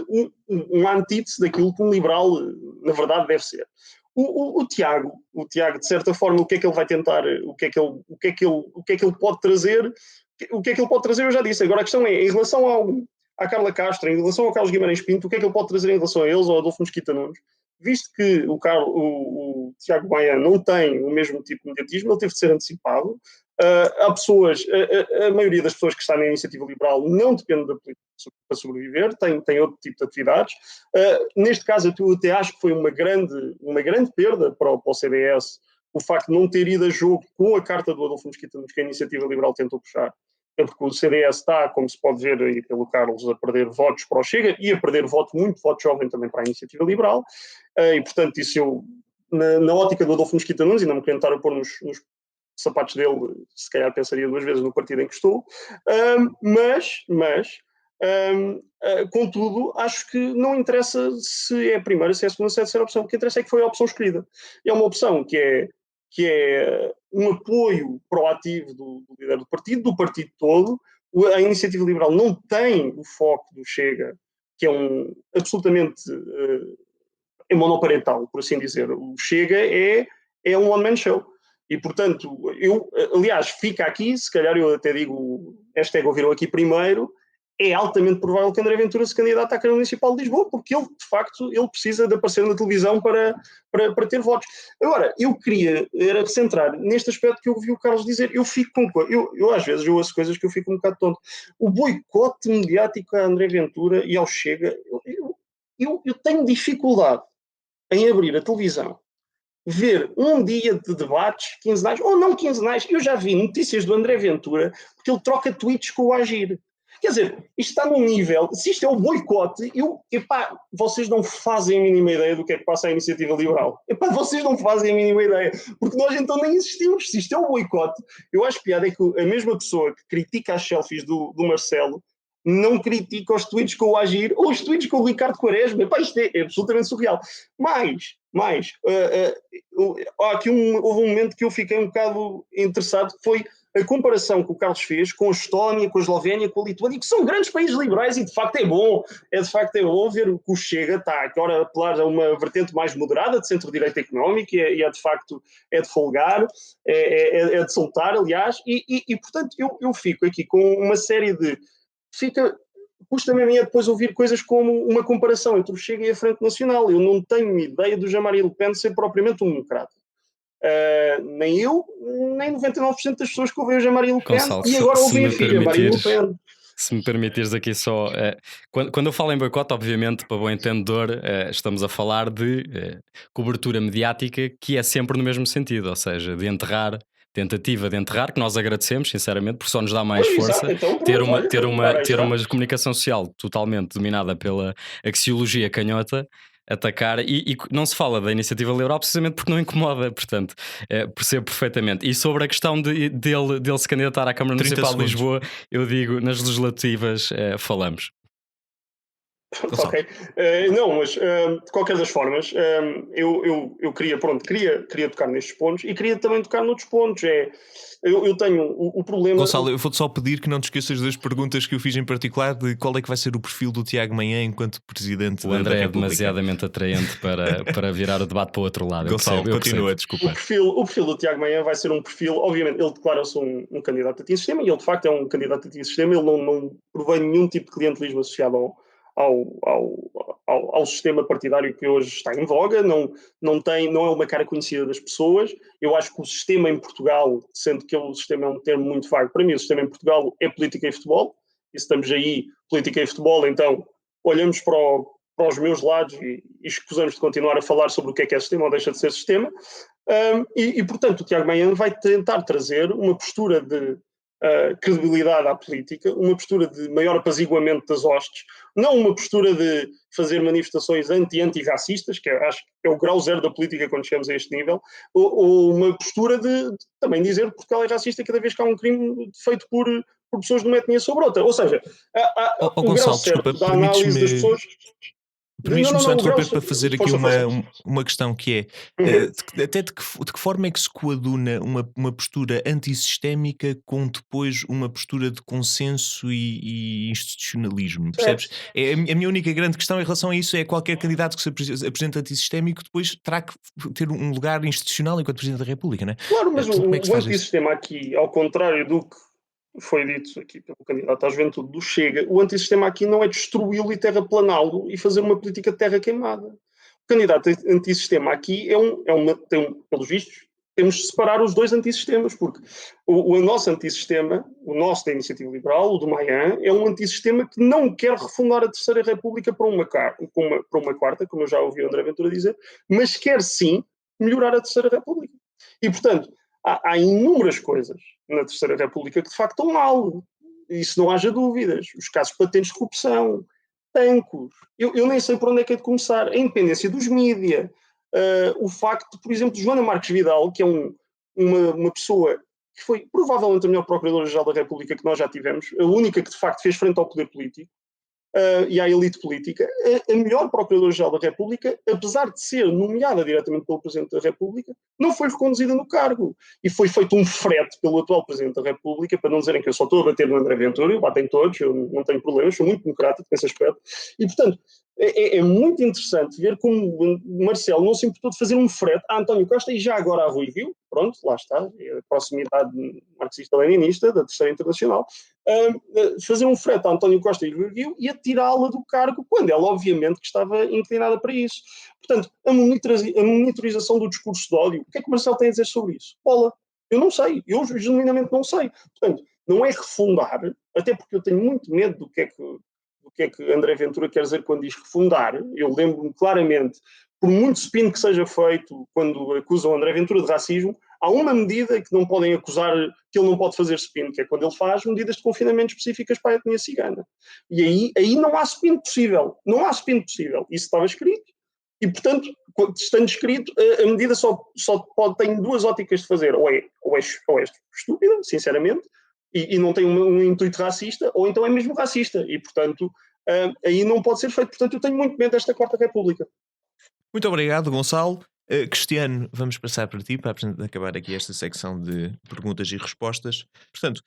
um antítese daquilo que um liberal na verdade deve ser. O Tiago, de certa forma, o que é que ele vai tentar, o que é que ele pode trazer, eu já disse. Agora a questão é, em relação à Carla Castro, em relação ao Carlos Guimarães Pinto, o que é que ele pode trazer em relação a eles, ou a Adolfo Mesquita Nunes? Visto que o Tiago Maia não tem o mesmo tipo de mediatismo, ele teve de ser antecipado. Há pessoas, a maioria das pessoas que está na Iniciativa Liberal não depende da política para sobreviver, tem outro tipo de atividades. Neste caso, eu até acho que foi uma grande perda para o CDS o facto de não ter ido a jogo com a carta do Adolfo Mesquita Nunes que a Iniciativa Liberal tentou puxar. É porque o CDS está, como se pode ver aí pelo Carlos, a perder votos para o Chega e a perder muito voto jovem também para a Iniciativa Liberal. E, portanto, isso eu, na ótica do Adolfo Mesquita Nunes, e não me quero estar a pôr nos sapatos dele, se calhar pensaria duas vezes no partido em que estou, contudo, acho que não interessa se é a primeira, se é a segunda, se é a terceira opção. O que interessa é que foi a opção escolhida. É uma opção que é um apoio proativo do líder do partido todo. A Iniciativa Liberal não tem o foco do Chega, que é absolutamente monoparental, por assim dizer. O Chega é um one-man show. E, portanto, aliás, fica aqui, se calhar eu até digo, ouviram aqui primeiro, é altamente provável que André Ventura se candidate à Câmara Municipal de Lisboa, porque ele, de facto, precisa de aparecer na televisão para ter votos. Agora, eu queria centrar neste aspecto que eu ouvi o Carlos dizer. Eu fico eu às vezes ouço coisas que eu fico um bocado tonto. O boicote mediático a André Ventura e ao Chega, eu tenho dificuldade em abrir a televisão, ver um dia de debates quinzenais, ou não quinzenais. Eu já vi notícias do André Ventura porque ele troca tweets com o Agir. Quer dizer, isto está num nível, se isto é o boicote, vocês não fazem a mínima ideia do que é que passa a Iniciativa Liberal. Vocês não fazem a mínima ideia, porque nós então nem existimos. Se isto é o boicote, eu acho piada é que a mesma pessoa que critica as selfies do Marcelo não critica os tweets com o Agir ou os tweets com o Ricardo Quaresma. Isto é absolutamente surreal. Houve um momento que eu fiquei um bocado interessado, que foi a comparação que o Carlos fez com a Estónia, com a Eslovénia, com a Lituânia, que são grandes países liberais e de facto é bom ver o que o Chega está agora a apelar a uma vertente mais moderada de centro-direita económico e é de facto de folgar, é de soltar, aliás, e portanto eu fico aqui com uma série de... Custa-me a mim depois ouvir coisas como uma comparação entre o Chega e a Frente Nacional. Eu não tenho ideia do Jean-Marie Le Pen ser propriamente um democrata. Nem eu, nem 99% das pessoas que ouvem o Jean-Marie Le Pen Gonçalo, e agora ouvem a filha, Marine Le Pen. Se me permitires aqui só, quando eu falo em boicote, obviamente, para bom entendedor, estamos a falar de cobertura mediática que é sempre no mesmo sentido, ou seja, de enterrar, tentativa de enterrar, que nós agradecemos, sinceramente, porque só nos dá mais força então, ter uma comunicação social totalmente dominada pela axiologia canhota, atacar, e não se fala da Iniciativa Liberal precisamente porque não incomoda, portanto, percebo perfeitamente. E sobre a questão dele se candidatar à Câmara Municipal de Lisboa, eu digo, nas legislativas falamos. Ok. Não, mas de qualquer das formas, eu queria tocar nestes pontos e queria também tocar noutros pontos. Eu tenho o problema... Gonçalo, eu vou-te só pedir que não te esqueças das perguntas que eu fiz em particular de qual é que vai ser o perfil do Tiago Manhã enquanto Presidente da República. O André é demasiadamente atraente para virar o debate para o outro lado. Gonçalo, continua, desculpa. O perfil do Tiago Manhã vai ser um perfil, obviamente, ele declara-se um candidato anti-sistema e ele de facto é um candidato anti-sistema, ele não provém nenhum tipo de clientelismo associado ao sistema partidário que hoje está em voga, não é uma cara conhecida das pessoas. Eu acho que o sistema em Portugal, sendo que o sistema é um termo muito vago, para mim o sistema em Portugal é política e futebol, e se estamos aí, política e futebol, então olhamos para os meus lados e escusamos de continuar a falar sobre o que é sistema ou deixa de ser sistema, e portanto o Tiago Manhã vai tentar trazer uma postura de credibilidade à política, uma postura de maior apaziguamento das hostes, não uma postura de fazer manifestações anti-racistas, que acho que é o grau zero da política quando chegamos a este nível, ou uma postura de também dizer que Portugal é racista cada vez que há um crime feito por pessoas de uma etnia sobre outra. Ou seja, o Gonçalo, grau certo desculpa, da análise das pessoas... Permite-me só interromper para fazer aqui uma questão que é até de que forma é que se coaduna uma postura antissistémica com depois uma postura de consenso e institucionalismo, percebes? A minha única grande questão em relação a isso é qualquer candidato que se apresente antissistémico depois terá que ter um lugar institucional enquanto Presidente da República, não é? Claro, mas o antissistema aqui, ao contrário do que foi dito aqui pelo candidato à juventude do Chega, o antissistema aqui não é destruí-lo e terraplaná-lo e fazer uma política de terra queimada. O candidato antissistema aqui pelos vistos, temos de separar os dois antisistemas, porque o nosso antissistema, o nosso da Iniciativa Liberal, o do Manhã, é um antissistema que não quer refundar a Terceira República para uma quarta, como eu já ouvi o André Ventura dizer, mas quer sim melhorar a Terceira República. E, portanto, há inúmeras coisas na Terceira República que de facto estão mal. Isso não haja dúvidas. Os casos patentes de corrupção, tancos. Eu nem sei por onde é que é de começar. A independência dos mídia. O facto de, por exemplo, Joana Marques Vidal, que é uma pessoa que foi provavelmente a melhor Procuradora-Geral da República que nós já tivemos, a única que de facto fez frente ao poder político, e à elite política, a melhor Procuradora-Geral da República, apesar de ser nomeada diretamente pelo Presidente da República, não foi reconduzida no cargo. E foi feito um frete pelo atual Presidente da República, para não dizerem que eu só estou a bater no André Ventura, eu batem todos, eu não tenho problemas, sou muito democrático nesse aspecto. E, portanto, é muito interessante ver como Marcelo não se importou de fazer um frete a António Costa e já agora a Rui Rio, pronto, lá está, é a proximidade marxista-leninista da Terceira Internacional, fazer um frete a António Costa e Rui Rio e atirá-la do cargo, quando ela obviamente que estava inclinada para isso. Portanto, a monitorização do discurso de ódio, o que é que Marcelo tem a dizer sobre isso? Bola, eu não sei, eu genuinamente não sei. Portanto, não é refundar, até porque eu tenho muito medo do que é que André Ventura quer dizer quando diz refundar. Eu lembro-me claramente, por muito spin que seja feito quando acusam André Ventura de racismo, há uma medida que não podem acusar, que ele não pode fazer spin, que é quando ele faz medidas de confinamento específicas para a etnia cigana. E aí não há spin possível. Não há spin possível. Isso estava escrito. E, portanto, estando escrito, a medida só tem duas óticas de fazer. Ou é estúpida, sinceramente, e não tem um intuito racista, ou então é mesmo racista. E, portanto, aí não pode ser feito. Portanto, eu tenho muito medo desta Quarta República. Muito obrigado, Gonçalo. Cristiano, vamos passar para ti para acabar aqui esta secção de perguntas e respostas. Portanto,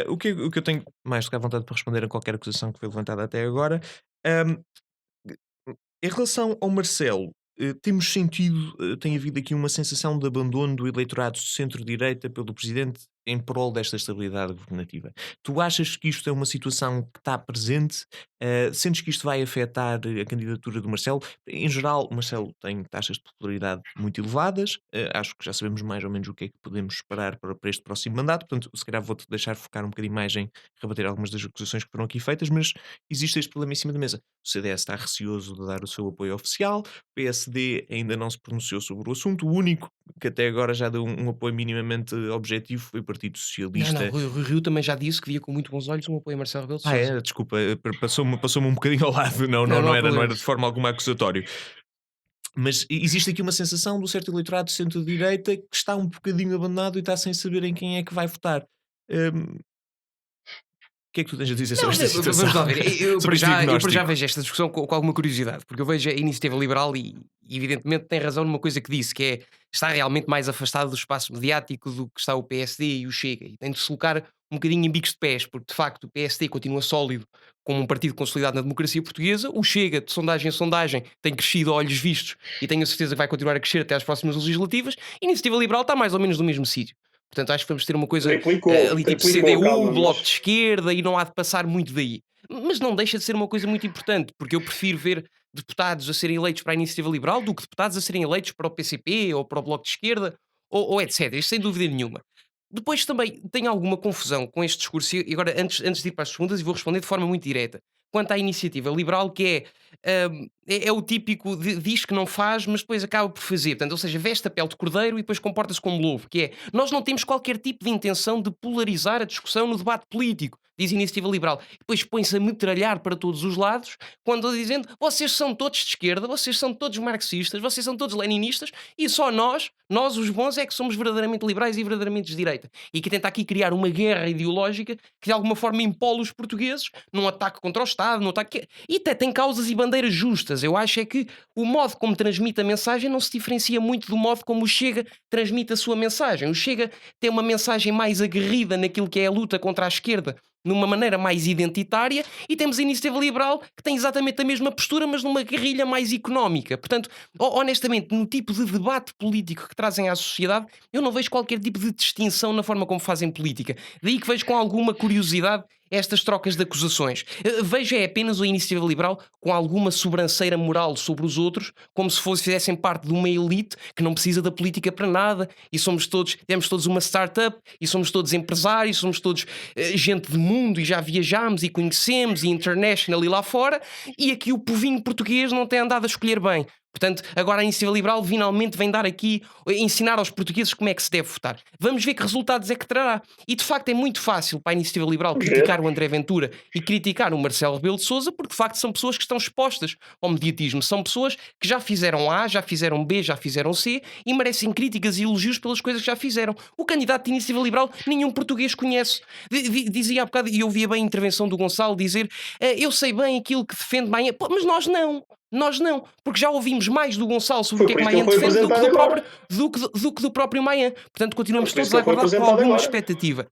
o que eu tenho mais do que à vontade para responder a qualquer acusação que foi levantada até agora, em relação ao Marcelo, temos sentido, tem havido aqui uma sensação de abandono do eleitorado centro-direita pelo Presidente em prol desta estabilidade governativa. Tu achas que isto é uma situação que está presente? Sentes que isto vai afetar a candidatura do Marcelo? Em geral, o Marcelo tem taxas de popularidade muito elevadas. Acho que já sabemos mais ou menos o que é que podemos esperar para este próximo mandato. Portanto, se calhar vou-te deixar focar um bocadinho mais em rebater algumas das acusações que foram aqui feitas, mas existe este problema em cima da mesa. O CDS está receoso de dar o seu apoio oficial, o PSD ainda não se pronunciou sobre o assunto, o único que até agora já deu um apoio minimamente objetivo foi o Partido Socialista. Rui Rio também já disse que via com muito bons olhos um apoio a Marcelo Rebelo de Sousa. Desculpa, passou-me um bocadinho ao lado, não era de forma alguma acusatório. Mas existe aqui uma sensação do certo eleitorado de centro-direita que está um bocadinho abandonado e está sem saber em quem é que vai votar. O que é que tu tens a dizer sobre esta situação? Vamos lá ver. Eu para já vejo esta discussão com alguma curiosidade, porque eu vejo a Iniciativa Liberal e evidentemente tem razão numa coisa que disse, que é está realmente mais afastado do espaço mediático do que está o PSD e o Chega, e tem de se colocar um bocadinho em bicos de pés, porque de facto o PSD continua sólido como um partido consolidado na democracia portuguesa, o Chega, de sondagem em sondagem, tem crescido a olhos vistos e tenho a certeza que vai continuar a crescer até às próximas legislativas, e a Iniciativa Liberal está mais ou menos no mesmo sítio. Portanto, acho que vamos ter uma coisa ali tipo CDU, Bloco de Esquerda, e não há de passar muito daí. Mas não deixa de ser uma coisa muito importante, porque eu prefiro ver deputados a serem eleitos para a Iniciativa Liberal do que deputados a serem eleitos para o PCP ou para o Bloco de Esquerda, ou etc. Isto sem dúvida nenhuma. Depois também tenho alguma confusão com este discurso, e agora antes de ir para as segundas, e vou responder de forma muito direta. Quanto à Iniciativa Liberal, que é o típico, diz que não faz, mas depois acaba por fazer. Portanto, ou seja, veste a pele de cordeiro e depois comporta-se como lobo, que é, nós não temos qualquer tipo de intenção de polarizar a discussão no debate político, diz a Iniciativa Liberal. Depois põe-se a metralhar para todos os lados, quando dizendo, vocês são todos de esquerda, vocês são todos marxistas, vocês são todos leninistas, e só nós os bons, é que somos verdadeiramente liberais e verdadeiramente de direita. E que tenta aqui criar uma guerra ideológica que de alguma forma impola os portugueses num ataque contra o Estado, num ataque... E até tem causas e bandeiras justas. Eu acho é que o modo como transmite a mensagem não se diferencia muito do modo como o Chega transmite a sua mensagem. O Chega tem uma mensagem mais aguerrida naquilo que é a luta contra a esquerda, numa maneira mais identitária, e temos a Iniciativa Liberal que tem exatamente a mesma postura, mas numa guerrilha mais económica. Portanto, honestamente, no tipo de debate político que trazem à sociedade, eu não vejo qualquer tipo de distinção na forma como fazem política. Daí que vejo com alguma curiosidade estas trocas de acusações. Vejo apenas a Iniciativa Liberal com alguma sobranceira moral sobre os outros, como se fizessem parte de uma elite que não precisa da política para nada, e temos todos uma startup, e somos todos empresários, somos todos gente de mundo, e já viajámos e conhecemos, e international e lá fora, e aqui o povinho português não tem andado a escolher bem. Portanto, agora a Iniciativa Liberal finalmente vem dar aqui, ensinar aos portugueses como é que se deve votar. Vamos ver que resultados é que trará. E de facto é muito fácil para a Iniciativa Liberal criticar o André Ventura e criticar o Marcelo Rebelo de Sousa, porque de facto são pessoas que estão expostas ao mediatismo. São pessoas que já fizeram A, já fizeram B, já fizeram C e merecem críticas e elogios pelas coisas que já fizeram. O candidato de Iniciativa Liberal nenhum português conhece. Dizia há bocado, e eu ouvi bem a intervenção do Gonçalo dizer, eu sei bem aquilo que defende Maia. Pô, mas nós não. Nós não, porque já ouvimos mais do Gonçalo sobre o que é que Maia defende do que do próprio Maia. Portanto, continuamos todos a aguardar com alguma expectativa.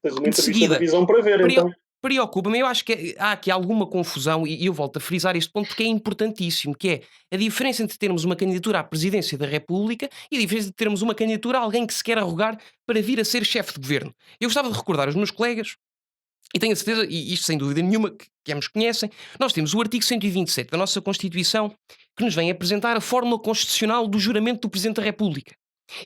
De seguida, para ver, então. Preocupa-me, eu acho que há aqui alguma confusão, e eu volto a frisar este ponto porque é importantíssimo, que é a diferença entre termos uma candidatura à presidência da República e a diferença de termos uma candidatura a alguém que se quer arrogar para vir a ser chefe de governo. Eu gostava de recordar aos meus colegas, e tenho a certeza, e isto sem dúvida nenhuma, que ambos conhecem, nós temos o artigo 127 da nossa Constituição que nos vem apresentar a fórmula constitucional do juramento do Presidente da República.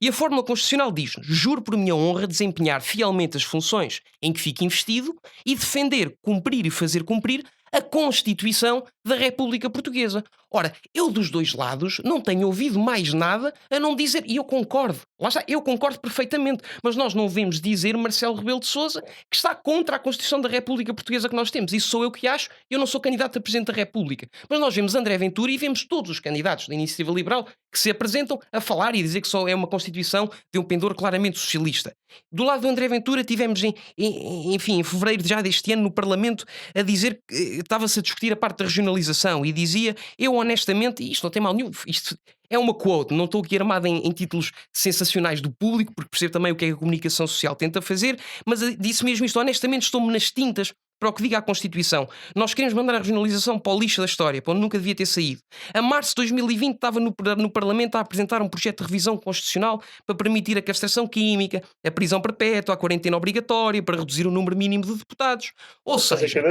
E a fórmula constitucional diz-nos: juro por minha honra desempenhar fielmente as funções em que fique investido e defender, cumprir e fazer cumprir a Constituição da República Portuguesa. Ora, eu dos dois lados não tenho ouvido mais nada a não dizer, e eu concordo, lá está, eu concordo perfeitamente, mas nós não vemos dizer Marcelo Rebelo de Sousa que está contra a Constituição da República Portuguesa que nós temos. Isso sou eu que acho, eu não sou candidato a Presidente da República. Mas nós vemos André Ventura e vemos todos os candidatos da Iniciativa Liberal que se apresentam a falar e dizer que só é uma Constituição de um pendor claramente socialista. Do lado do André Ventura tivemos, enfim, em fevereiro já deste ano no Parlamento a dizer que estava-se a discutir a parte da regionalização e dizia, eu honestamente, e isto não tem mal nenhum, isto é uma quote, não estou aqui armado em títulos sensacionais do público, porque percebo também o que é que a comunicação social tenta fazer, mas disse mesmo isto, honestamente estou-me nas tintas para o que diga a Constituição. Nós queremos mandar a regionalização para o lixo da história, para onde nunca devia ter saído. A março de 2020 estava no Parlamento a apresentar um projeto de revisão constitucional para permitir a castração química, a prisão perpétua, a quarentena obrigatória, para reduzir o número mínimo de deputados. Ou seja,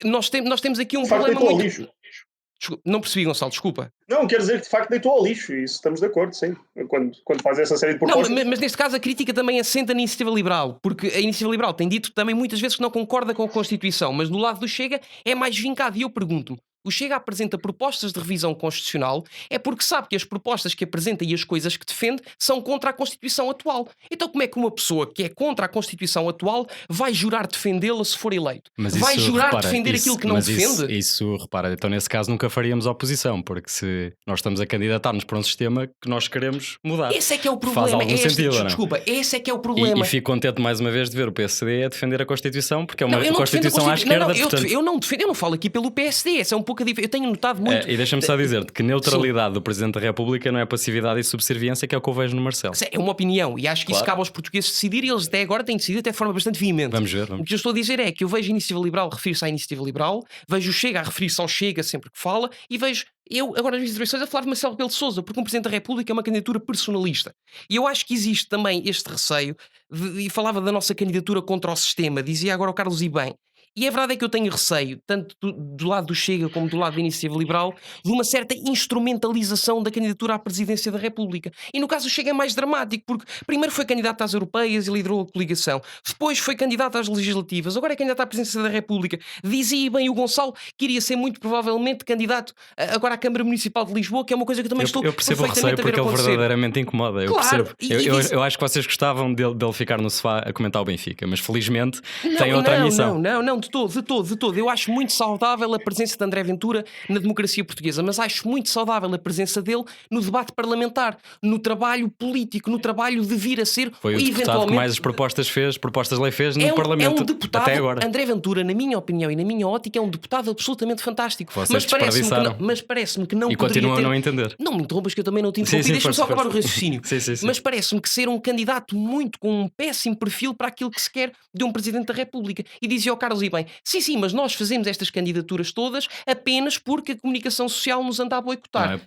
nós temos aqui um problema muito... lixo. Não percebi, Gonçalo, desculpa. Não, quer dizer que de facto deitou ao lixo, e isso estamos de acordo, sim. Quando faz essa série de propostas. Não, mas neste caso a crítica também assenta na Iniciativa Liberal, porque a Iniciativa Liberal tem dito também muitas vezes que não concorda com a Constituição, mas no lado do Chega é mais vincado. E eu pergunto-me, o Chega apresenta propostas de revisão constitucional é porque sabe que as propostas que apresenta e as coisas que defende são contra a Constituição atual. Então como é que uma pessoa que é contra a Constituição atual vai jurar defendê-la se for eleito? Vai jurar defender aquilo que não defende? Isso, repara, então nesse caso nunca faríamos oposição, porque se nós estamos a candidatar-nos para um sistema que nós queremos mudar. Esse é que é o faz problema. algum sentido, Desculpa, esse é que é o problema. E fico contente mais uma vez de ver o PSD a defender a Constituição, porque é uma Constituição à esquerda. Eu não falo aqui pelo PSD, essa é um pouco a diferença. Eu tenho notado muito. E deixa-me só dizer-te que neutralidade do Presidente da República não é passividade e subserviência, que é o que eu vejo no Marcelo. É uma opinião, e acho que isso cabe aos portugueses decidir, e eles até agora têm decidido até de forma bastante veemente. Vamos ver. O que eu estou a dizer é que eu vejo a Iniciativa Liberal referir-se à Iniciativa Liberal, vejo o Chega a referir-se ao Chega sempre que fala, e vejo eu, agora nas minhas intervenções, a falar de Marcelo Rebelo de Sousa, porque um Presidente da República é uma candidatura personalista. E eu acho que existe também este receio, e falava da nossa candidatura contra o sistema, dizia agora o Carlos e bem. E a verdade é que eu tenho receio, tanto do lado do Chega como do lado da Iniciativa Liberal, de uma certa instrumentalização da candidatura à presidência da República. E no caso do Chega é mais dramático, porque primeiro foi candidato às europeias e liderou a coligação. Depois foi candidato às legislativas. Agora é candidato à presidência da República. Dizia bem o Gonçalo que iria ser muito provavelmente candidato agora à Câmara Municipal de Lisboa, que é uma coisa que eu também estou perfeitamente a ver acontecer. Eu percebo o receio porque ele verdadeiramente incomoda. Eu percebo. Eu acho que vocês gostavam dele ficar no sofá a comentar o Benfica, mas felizmente tem outra missão. Não, de todo. Eu acho muito saudável a presença de André Ventura na democracia portuguesa, mas acho muito saudável a presença dele no debate parlamentar, no trabalho político, no trabalho de vir a ser foi o deputado que mais propostas de lei fez no Parlamento é um deputado, até agora. André Ventura, na minha opinião e na minha ótica, é um deputado absolutamente fantástico. Mas parece-me que não e continua a não entender. Não me interrompas que eu também não te interrompi, deixa-me só acabar o raciocínio. Sim. Mas parece-me que ser um candidato muito com um péssimo perfil para aquilo que se quer de um Presidente da República. E dizia ao Carlos e bem, sim, mas nós fazemos estas candidaturas todas apenas porque a comunicação social nos anda a boicotar.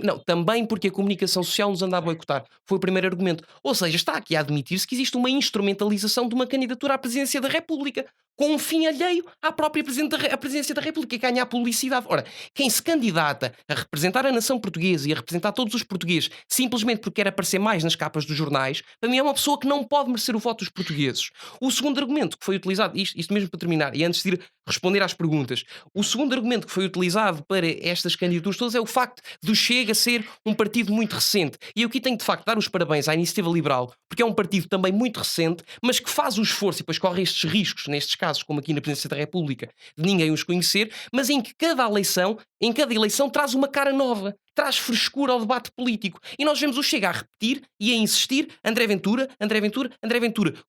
Não, também porque a comunicação social nos anda a boicotar. Foi o primeiro argumento. Ou seja, está aqui a admitir-se que existe uma instrumentalização de uma candidatura à presidência da República com um fim alheio à própria presidência da República, que ganha a publicidade. Ora, quem se candidata a representar a nação portuguesa e a representar todos os portugueses simplesmente porque quer aparecer mais nas capas dos jornais, para mim é uma pessoa que não pode merecer o voto dos portugueses. O segundo argumento que foi utilizado, isto mesmo para terminar, e antes de ir responder às perguntas, o segundo argumento que foi utilizado para estas candidaturas todas é o facto do Chega ser um partido muito recente. E eu aqui tenho de facto de dar os parabéns à Iniciativa Liberal, porque é um partido também muito recente, mas que faz o esforço e depois corre estes riscos, nestes casos, como aqui na Presidência da República, de ninguém os conhecer, mas em que cada eleição traz uma cara nova, traz frescura ao debate político. E nós vemos o Chega a repetir e a insistir André Ventura,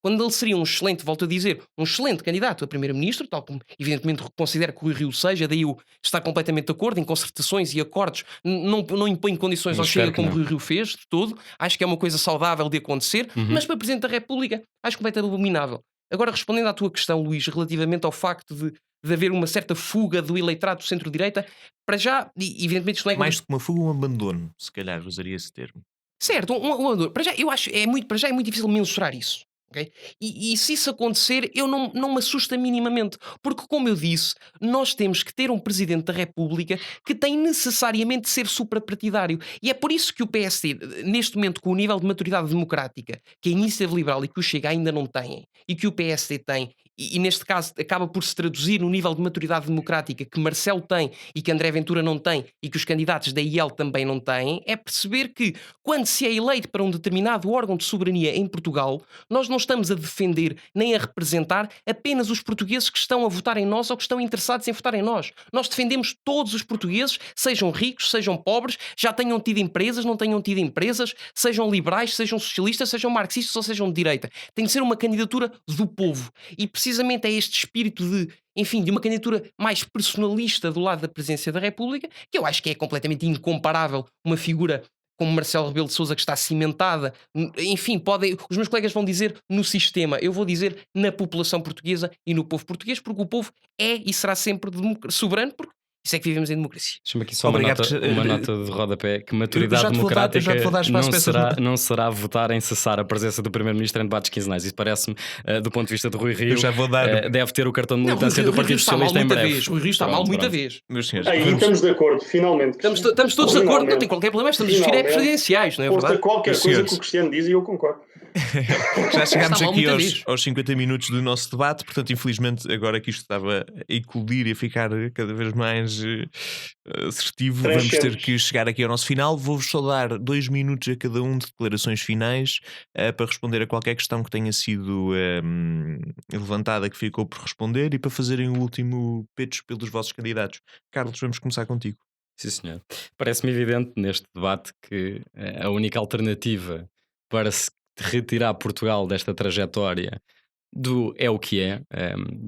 quando ele seria um excelente, volto a dizer, um excelente candidato a primeiro-ministro, tal como evidentemente considero que o Rui Rio seja, daí eu estar completamente de acordo em concertações e acordos, não impõe condições ao Chega como o Rui Rio fez, de todo, acho que é uma coisa saudável de acontecer, mas para Presidente da República acho completamente abominável. Agora, respondendo à tua questão, Luís, relativamente ao facto de haver uma certa fuga do eleitorado do centro-direita, para já, evidentemente isto não é... Mais do que uma fuga, um abandono, se calhar usaria esse termo. Certo, um abandono. Para já, eu acho que é muito difícil mensurar isso. Okay? E se isso acontecer, eu não me assusta minimamente, porque como eu disse, nós temos que ter um Presidente da República que tem necessariamente de ser suprapartidário, e é por isso que o PSD, neste momento, com o nível de maturidade democrática que a Iniciativa Liberal e que o Chega ainda não têm, e que o PSD tem, e neste caso acaba por se traduzir no nível de maturidade democrática que Marcelo tem e que André Ventura não tem e que os candidatos da IEL também não têm, é perceber que quando se é eleito para um determinado órgão de soberania em Portugal, nós não estamos a defender nem a representar apenas os portugueses que estão a votar em nós ou que estão interessados em votar em nós. Nós defendemos todos os portugueses, sejam ricos, sejam pobres, já tenham tido empresas, não tenham tido empresas, sejam liberais, sejam socialistas, sejam marxistas ou sejam de direita. Tem de ser uma candidatura do povo. E precisamente é este espírito de uma candidatura mais personalista do lado da Presidência da República, que eu acho que é completamente incomparável uma figura como Marcelo Rebelo de Sousa, que está cimentada, os meus colegas vão dizer no sistema, eu vou dizer na população portuguesa e no povo português, porque o povo é e será sempre soberano, porque isso é que vivemos em democracia. Deixa-me aqui só Obrigado, uma nota de rodapé, que maturidade eu já te vou dar democrática espaço para essas não será votar em cessar a presença do Primeiro-Ministro em debates quinzenais. Isso parece-me, do ponto de vista de Rui Rio, Eu já vou dar- deve ter o cartão de Não, militância Rui do Partido Rio está mal Socialista em muita breve. vez. Rui Rio está mal Pronto, muita pronto. vez. Meus senhores, Aí vamos- estamos de acordo, finalmente. Estamos todos de acordo, não tem Finalmente. qualquer problema, estamos nos Finalmente. presidenciais, não é Posta verdade? qualquer Meus coisa senhores. que o Cristiano diz e eu concordo. Já chegámos Está mal aqui muita aos, vez. aos 50 minutos do nosso debate, portanto, infelizmente, agora que isto estava a eclodir e a ficar cada vez mais assertivo, vamos ter Transcendente. que chegar aqui ao nosso final. Vou-vos só dar 2 minutos a cada um de declarações finais para responder a qualquer questão que tenha sido levantada, que ficou por responder, e para fazerem o último pitch pelos vossos candidatos. Carlos, vamos começar contigo. Sim, senhor. Parece-me evidente neste debate que a única alternativa para se retirar Portugal desta trajetória é o que é,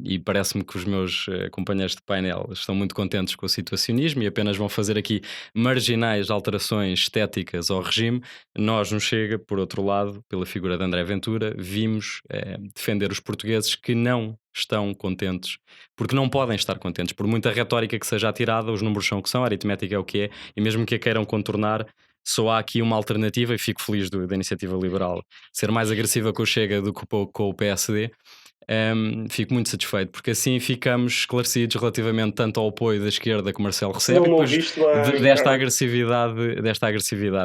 e parece-me que os meus companheiros de painel estão muito contentes com o situacionismo e apenas vão fazer aqui marginais alterações estéticas ao regime. Nós, no Chega, por outro lado, pela figura de André Ventura, vimos defender os portugueses que não estão contentes, porque não podem estar contentes, por muita retórica que seja atirada, os números são o que são, a aritmética é o que é, e mesmo que a queiram contornar, só há aqui uma alternativa, e fico feliz da Iniciativa Liberal ser mais agressiva com o Chega do que com o PSD. Fico muito satisfeito, porque assim ficamos esclarecidos relativamente tanto ao apoio da esquerda que o Marcelo recebe, Não e depois ouviste bem, desta Carlos. agressividade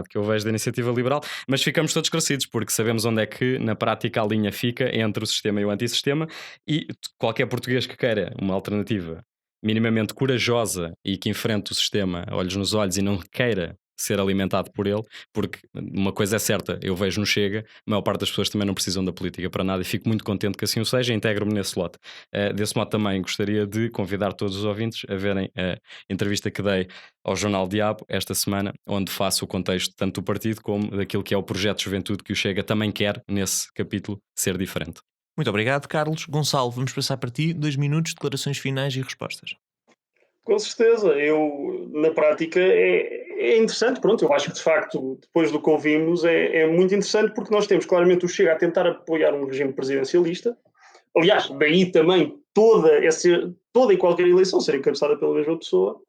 que eu vejo da Iniciativa Liberal, mas ficamos todos esclarecidos, porque sabemos onde é que na prática a linha fica entre o sistema e o antissistema, e qualquer português que queira uma alternativa minimamente corajosa e que enfrente o sistema olhos nos olhos e não queira ser alimentado por ele, porque uma coisa é certa, eu vejo no Chega, a maior parte das pessoas também não precisam da política para nada, e fico muito contente que assim o seja, e integro-me nesse lote. Desse modo também gostaria de convidar todos os ouvintes a verem a entrevista que dei ao Jornal Diabo esta semana, onde faço o contexto tanto do partido como daquilo que é o projeto de juventude que o Chega também quer, nesse capítulo, ser diferente. Muito obrigado, Carlos. Gonçalo, vamos passar para ti. 2 minutos, declarações finais e respostas. Com certeza, na prática é interessante, pronto, eu acho que de facto, depois do que ouvimos, é muito interessante, porque nós temos claramente o Chega a tentar apoiar um regime presidencialista. Aliás, daí também toda e qualquer eleição ser encabeçada pela mesma pessoa.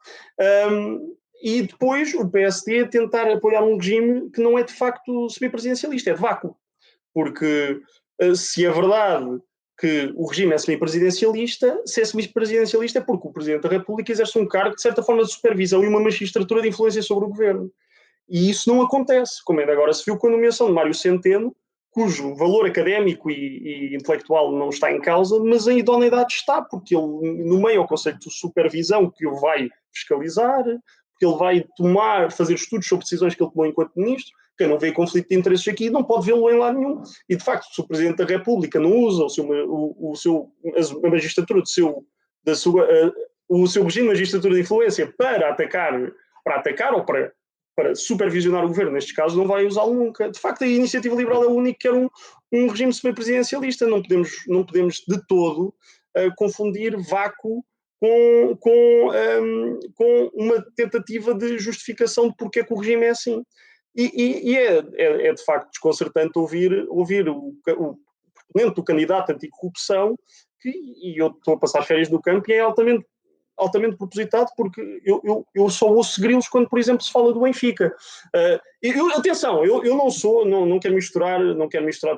E depois o PSD a tentar apoiar um regime que não é de facto semipresidencialista, é de vácuo. Porque se é verdade que o regime é semipresidencialista, se é semipresidencialista é porque o Presidente da República exerce um cargo, de certa forma, de supervisão e uma magistratura de influência sobre o governo. E isso não acontece, como ainda agora se viu com a nomeação de Mário Centeno, cujo valor académico e intelectual não está em causa, mas a idoneidade está, porque ele nomeia o Conselho de Supervisão, que o vai fiscalizar, porque ele vai fazer estudos sobre decisões que ele tomou enquanto ministro. Quem não vê conflito de interesses aqui não pode vê-lo em lado nenhum. E, de facto, se o Presidente da República não usa a magistratura o seu regime de magistratura de influência para atacar ou para supervisionar o governo, nestes casos, não vai usá-lo nunca. De facto, a Iniciativa Liberal é o único que quer um regime semipresidencialista. Não podemos de todo confundir vácuo com uma tentativa de justificação de porque é que o regime é assim. E é de facto desconcertante ouvir o proponente do candidato anticorrupção, e eu estou a passar férias no campo, e é altamente propositado, porque eu só ouço grilos quando, por exemplo, se fala do Benfica. Atenção, eu não quero misturar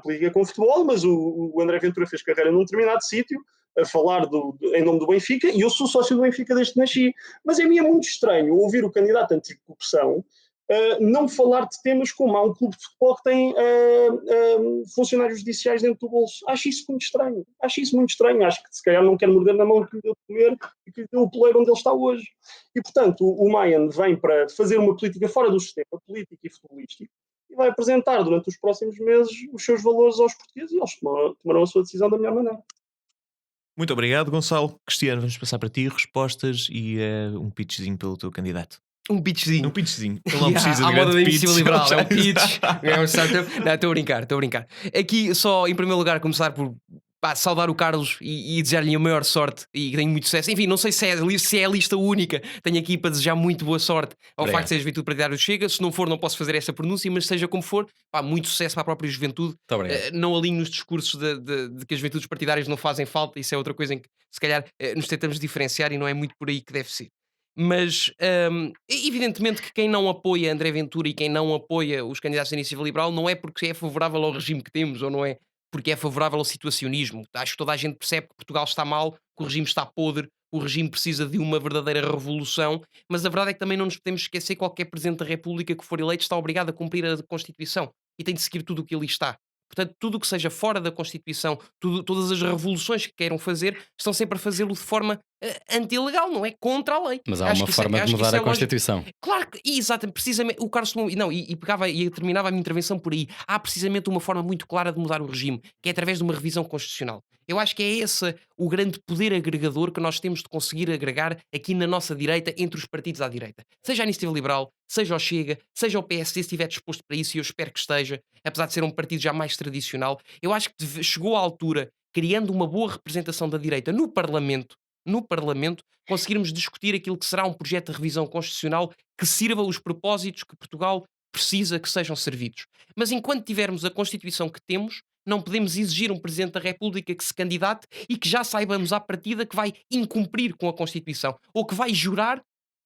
política com futebol, mas o André Ventura fez carreira num determinado sítio, a falar em nome do Benfica, e eu sou sócio do Benfica desde que nasci. Mas a mim é muito estranho ouvir o candidato anticorrupção não falar de temas como há um clube de futebol que tem funcionários judiciais dentro do bolso. Acho isso muito estranho. Acho que se calhar não quer morder na mão que lhe deu de comer e que lhe deu o poleiro onde ele está hoje. E, portanto, o Mayan vem para fazer uma política fora do sistema político e futebolístico e vai apresentar durante os próximos meses os seus valores aos portugueses e eles tomarão a sua decisão da melhor maneira. Muito obrigado, Gonçalo. Cristiano, vamos passar para ti respostas e um pitchzinho pelo teu candidato. Um pitchzinho. Um pitchzinho. Ele não precisa À de moda da grande iniciativa pitch. liberal, é um Ele já pitch. É um startup. Não, estou a brincar. Aqui, só em primeiro lugar, começar por saudar o Carlos e desejar-lhe a maior sorte e que tenha muito sucesso. Enfim, não sei se é a lista única. Tenho aqui para desejar muito boa sorte ao facto de ser Juventude Partidária do Chega. Se não for, não posso fazer essa pronúncia, mas seja como for, muito sucesso para a própria Juventude. Não alinho nos discursos de que as juventudes partidárias não fazem falta. Isso é outra coisa em que, se calhar, nos tentamos diferenciar e não é muito por aí que deve ser. Mas, evidentemente que quem não apoia André Ventura e quem não apoia os candidatos da Iniciativa Liberal não é porque é favorável ao regime que temos ou não é porque é favorável ao situacionismo. Acho que toda a gente percebe que Portugal está mal, que o regime está podre, o regime precisa de uma verdadeira revolução, mas a verdade é que também não nos podemos esquecer que qualquer Presidente da República que for eleito está obrigado a cumprir a Constituição e tem de seguir tudo o que ali está. Portanto, tudo o que seja fora da Constituição, todas as revoluções que queiram fazer, estão sempre a fazê-lo de forma anti-legal, não é? Contra a lei. Mas há uma forma de mudar a Constituição. Claro que, exatamente, precisamente, o Carlos pegava e terminava a minha intervenção por aí. Há precisamente uma forma muito clara de mudar o regime, que é através de uma revisão constitucional. Eu acho que é esse o grande poder agregador que nós temos de conseguir agregar aqui na nossa direita, entre os partidos à direita. Seja a Iniciativa Liberal, seja o Chega, seja o PSD, se estiver disposto para isso, e eu espero que esteja, apesar de ser um partido já mais tradicional, eu acho que chegou à altura, criando uma boa representação da direita no Parlamento, conseguirmos discutir aquilo que será um projeto de revisão constitucional que sirva os propósitos que Portugal precisa que sejam servidos. Mas enquanto tivermos a Constituição que temos, não podemos exigir um Presidente da República que se candidate e que já saibamos à partida que vai incumprir com a Constituição ou que vai jurar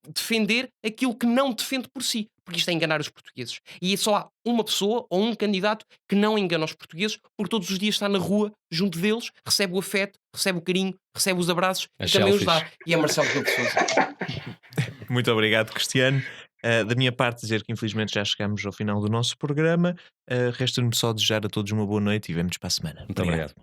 defender aquilo que não defende por si, porque isto é enganar os portugueses. E só há uma pessoa ou um candidato que não engana os portugueses, porque todos os dias está na rua, junto deles, recebe o afeto, recebe o carinho, recebe os abraços e também os dá. E é Marcelo Rebelo de Sousa. Muito obrigado, Cristiano. Da minha parte, dizer que infelizmente já chegamos ao final do nosso programa. Resta-me só desejar a todos uma boa noite e vemo-nos para a semana. Muito obrigado.